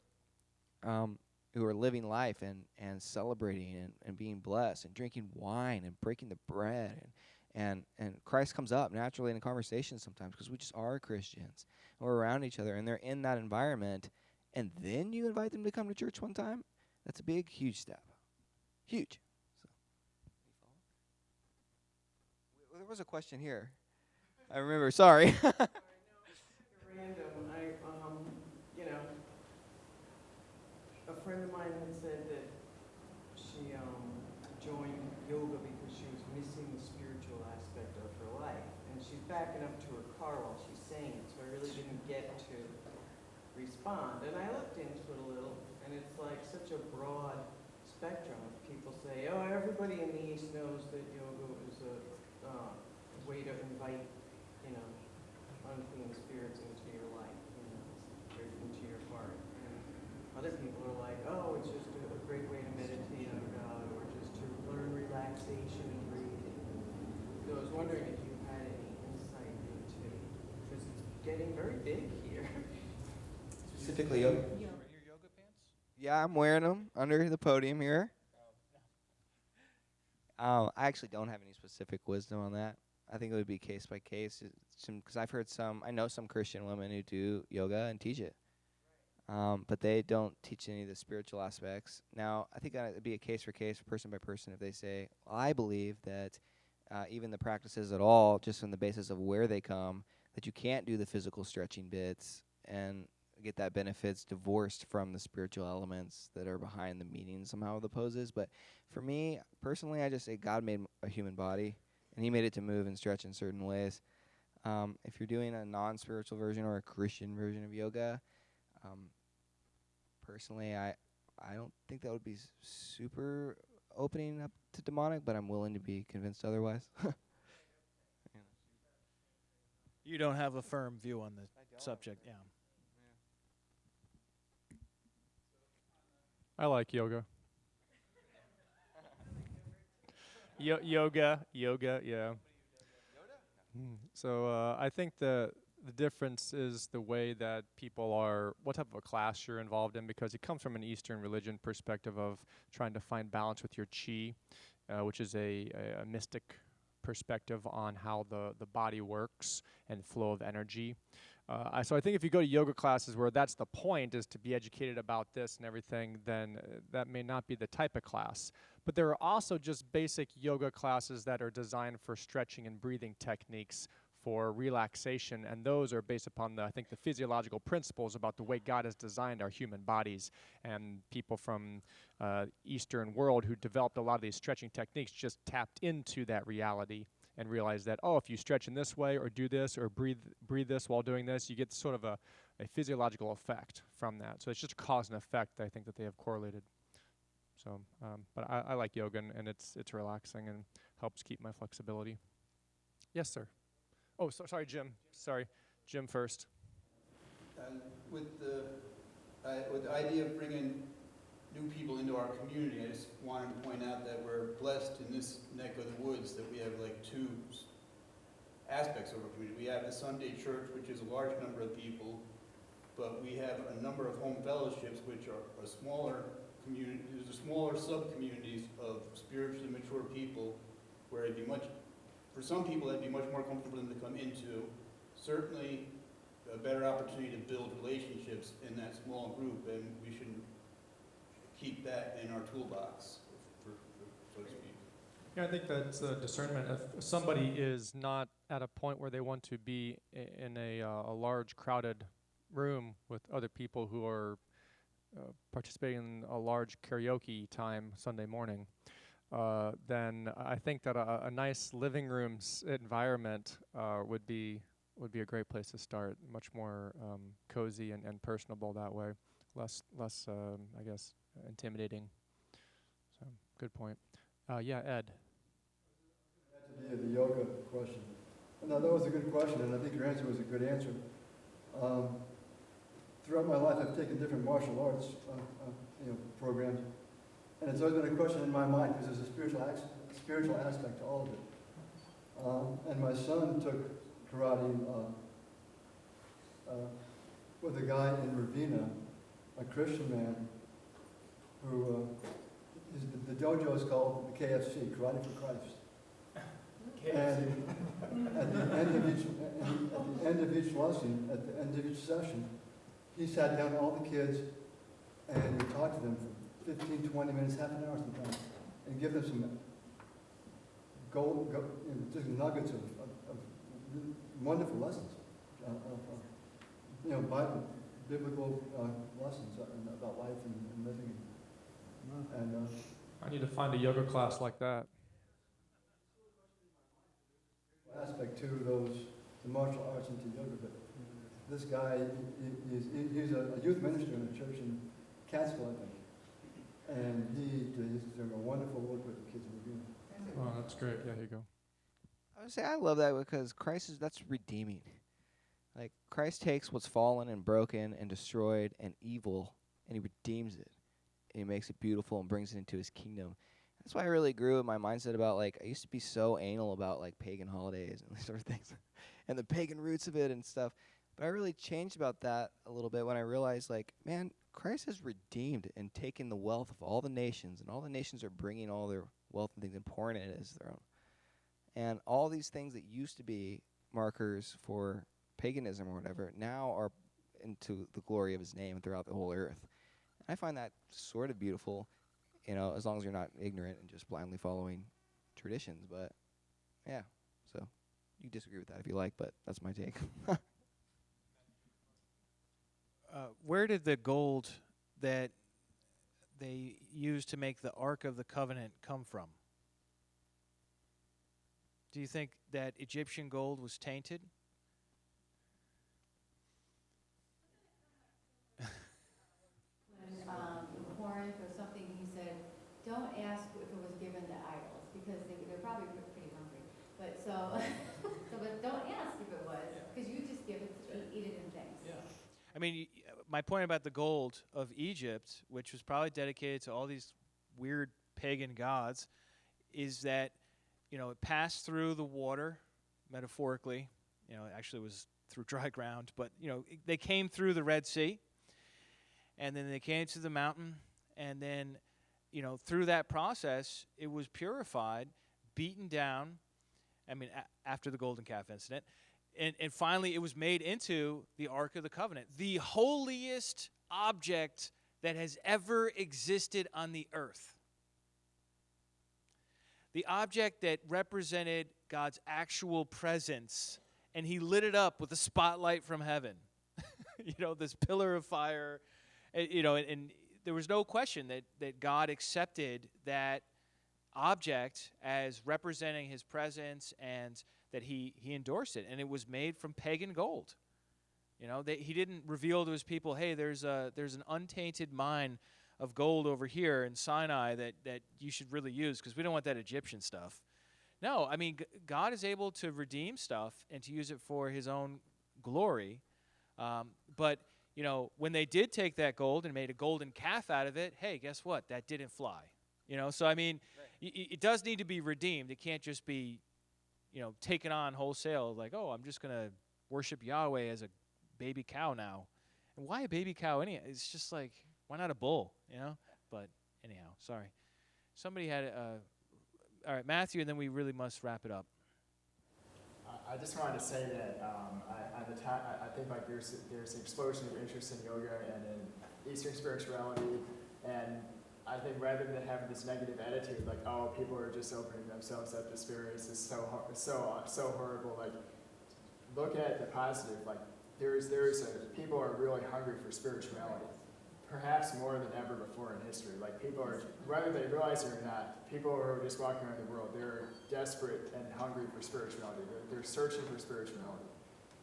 who are living life and celebrating and being blessed and drinking wine and breaking the bread, and Christ comes up naturally in a conversation sometimes because we just are Christians. And we're around each other and they're in that environment, and then you invite them to come to church one time, that's a big, huge step. Huge. So, there was a question here. I remember, sorry. Random. A friend of mine had said that she joined yoga because she was missing the spiritual aspect of her life. backing up to her car while she's saying it, so I really didn't get to respond. And I looked into it a little, and it's like such a broad spectrum. People say, oh, everybody in the East knows that yoga is a way to invite, unclean spirits into your life, or into your heart. And other people are like, oh, it's just a great way to meditate on God, or just to learn relaxation and breathing. So I was wondering if you had any insight into, because it's getting very big here. Specifically yoga. Your yoga pants? Yeah, I'm wearing them under the podium here. I actually don't have any specific wisdom on that. I think it would be case by case. Because I know some Christian women who do yoga and teach it. But they don't teach any of the spiritual aspects. Now, I think that would be a case for case, person by person, if they say, well, I believe that even the practices at all, just on the basis of where they come, that you can't do the physical stretching bits and get that benefits divorced from the spiritual elements that are behind the meaning somehow of the poses. But for me, personally, I just say God made a human body, and he made it to move and stretch in certain ways. If you're doing a non-spiritual version or a Christian version of yoga, personally, I don't think that would be super opening up to demonic, but I'm willing to be convinced otherwise. You don't have a firm view on the subject, yeah. I like yoga. Yoga, yeah. So I think the difference is the way that people are, what type of a class you're involved in, because it comes from an Eastern religion perspective of trying to find balance with your chi, which is a mystic perspective on how the body works and flow of energy. So I think if you go to yoga classes where that's the point, is to be educated about this and everything, then that may not be the type of class. But there are also just basic yoga classes that are designed for stretching and breathing techniques for relaxation, and those are based upon I think the physiological principles about the way God has designed our human bodies. And people from Eastern world who developed a lot of these stretching techniques just tapped into that reality and realized that, oh, if you stretch in this way or do this or breathe this while doing this, you get sort of a physiological effect from that. So it's just a cause and effect, I think, that they have correlated. So, but I like yoga, and it's relaxing and helps keep my flexibility. Yes, sir. Oh, sorry, Jim. Sorry, Jim first. With the idea of bringing new people into our community, I just wanted to point out that we're blessed in this neck of the woods that we have like two aspects of our community. We have the Sunday church, which is a large number of people, but we have a number of home fellowships, which are a smaller community. There's a smaller sub-communities of spiritually mature people, where it'd be for some people, it'd be much more comfortable for them to come into. Certainly, a better opportunity to build relationships in that small group, and we should keep that in our toolbox, so to speak. Yeah, I think that's discernment. If somebody is not at a point where they want to be in a large, crowded room with other people who are participating in a large karaoke time Sunday morning, then I think that a nice living room environment would be a great place to start. Much more cozy and personable that way. Less I guess, intimidating. So, good point. Yeah, Ed. The yoga question. No, that was a good question, and I think your answer was a good answer. Throughout my life, I've taken different martial arts programs, and it's always been a question in my mind because there's a spiritual aspect to all of it. And my son took karate with a guy in Ravina, a Christian man, who the dojo is called the KFC, Karate for Christ. And at the end of each lesson, at the end of each session, he sat down all the kids and he talked to them for 15, 20 minutes, half an hour sometimes, and give them some just nuggets of wonderful lessons, biblical lessons about life and living. And I need to find a yoga class like that. Aspect to those the martial arts into yoga. But this guy, he's a youth minister in a church in Catskill, I think. And he's doing a wonderful work with the kids in Ravenna. Oh, that's great. Yeah, here you go. I would say I love that because Christ that's redeeming. Like, Christ takes what's fallen and broken and destroyed and evil, and he redeems it. And he makes it beautiful and brings it into his kingdom. That's why I really grew in my mindset about, like, I used to be so anal about, like, pagan holidays and these sort of things and the pagan roots of it and stuff. But I really changed about that a little bit when I realized, like, man, Christ has redeemed and taken the wealth of all the nations, and all the nations are bringing all their wealth and things and pouring it as their own. And all these things that used to be markers for paganism or whatever now are into the glory of his name throughout the whole earth. And I find that sort of beautiful, as long as you're not ignorant and just blindly following traditions. But, yeah, so you disagree with that if you like, but that's my take. Where did the gold that they used to make the Ark of the Covenant come from? Do you think that Egyptian gold was tainted? When in Corinth or something, he said, don't ask if it was given to idols, because they're probably pretty hungry. But but don't ask if it was, because you just give it, eat it in thanks. Yeah. I mean, my point about the gold of Egypt, which was probably dedicated to all these weird pagan gods, is that, it passed through the water, metaphorically. It actually was through dry ground, but, they came through the Red Sea, and then they came to the mountain, and then, through that process, it was purified, beaten down, after the golden calf incident, and finally it was made into the Ark of the Covenant, the holiest object that has ever existed on the earth. The object that represented God's actual presence, and he lit it up with a spotlight from heaven. This pillar of fire, and there was no question that God accepted that object as representing his presence, and that he endorsed it, and it was made from pagan gold. He didn't reveal to his people, hey, there's an untainted mine of gold over here in Sinai that you should really use, because we don't want that Egyptian stuff. No, God is able to redeem stuff and to use it for his own glory. But when they did take that gold and made a golden calf out of it, hey, guess what? That didn't fly. So right. It does need to be redeemed. It can't just be, taken on wholesale, like, oh, I'm just going to worship Yahweh as a baby cow now. And why a baby cow anyhow? It's just like, why not a bull, But anyhow, sorry. Somebody had, all right, Matthew, and then we really must wrap it up. I just wanted to say that I think like there's an explosion of interest in yoga and in Eastern spirituality, and I think rather than having this negative attitude, like, oh, people are just opening themselves up to spirits, it's so horrible. Like, look at the positive. Like, people are really hungry for spirituality, perhaps more than ever before in history. Like, people are, whether they realize it or not, people who are just walking around the world, they're desperate and hungry for spirituality. They're searching for spirituality.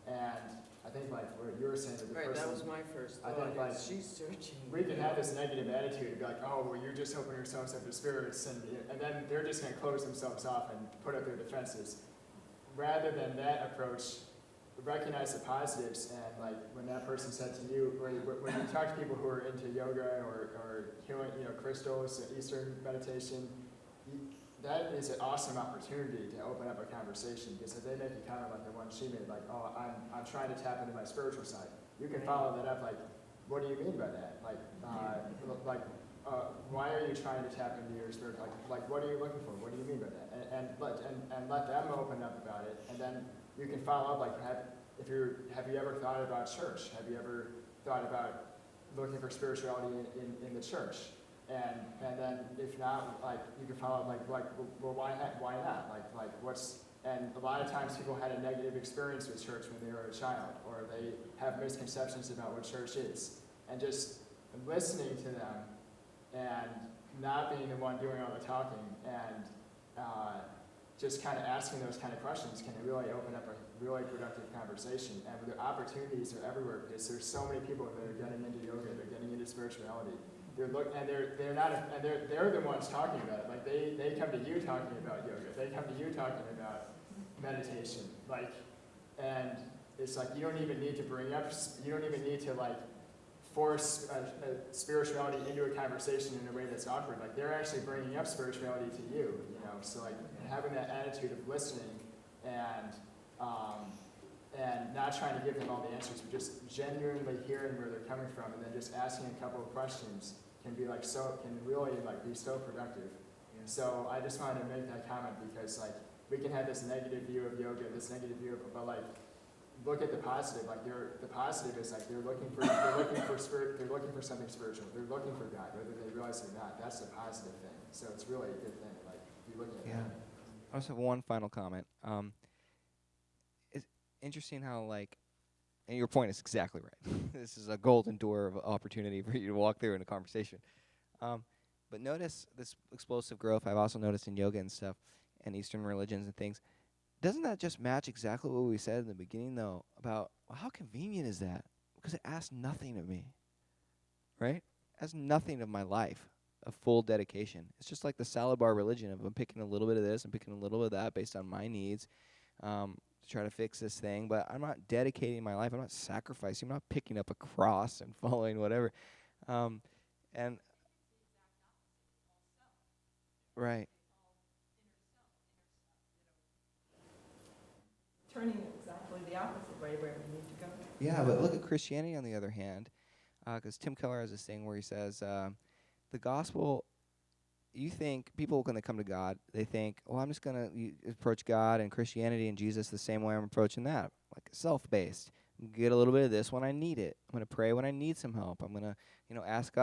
And I think, like what you were saying, that the Right, person, that was my first thought. I think, like, she's searching. we can have this negative attitude and be like, oh, well, you're just opening yourselves up to spirits, and then they're just going to close themselves off and put up their defenses. Rather than that approach, recognize the positives, and like when that person said to you, when you talk to people who are into yoga or healing, crystals, Eastern meditation, that is an awesome opportunity to open up a conversation, because if they make a comment like the one she made, like, oh, I'm trying to tap into my spiritual side, you can follow that up like, what do you mean by that? Why are you trying to tap into your spirit? Like what are you looking for? What do you mean by that? And let them open up about it, and then you can follow up, like, have you ever thought about church? Have you ever thought about looking for spirituality in the church? And then if not, like, you can follow up, well, why not? Like what's, and a lot of times people had a negative experience with church when they were a child, or they have misconceptions about what church is. And just listening to them and not being the one doing all the talking, and just kind of asking those kind of questions can really open up a really productive conversation. And the opportunities are everywhere because there's so many people that are getting into yoga, they're getting into spirituality. They're the ones talking about it. Like they come to you talking about yoga. They come to you talking about meditation. And it's like you don't even need to force spirituality into a conversation in a way that's awkward. Like they're actually bringing up spirituality to you, So like having that attitude of listening and not trying to give them all the answers, but just genuinely hearing where they're coming from, and then just asking a couple of questions can really be so productive. Yeah. So I just wanted to make that comment because we can have this negative view of yoga, but look at the positive. The positive is they're looking for something spiritual. They're looking for God, whether they realize it or not. That's the positive thing. So it's really a good thing. Be looking at that. I also have one final comment. It's interesting how and your point is exactly right. This is a golden door of opportunity for you to walk through in a conversation. But notice this explosive growth I've also noticed in yoga and stuff, and Eastern religions and things. Doesn't that just match exactly what we said in the beginning, though, about how convenient is that? Because it asks nothing of me, right? It asks nothing of my life, of full dedication. It's just like the salad bar religion of I'm picking a little bit of this, I'm picking a little bit of that based on my needs to try to fix this thing. But I'm not dedicating my life. I'm not sacrificing. I'm not picking up a cross and following whatever. And right. Turning exactly the opposite way where we need to go. Yeah, but look at Christianity on the other hand, because Tim Keller has this thing where he says, the gospel, you think people when they come to God, they think, I'm just going to approach God and Christianity and Jesus the same way I'm approaching that, like self-based. Get a little bit of this when I need it. I'm going to pray when I need some help. I'm going to, ask God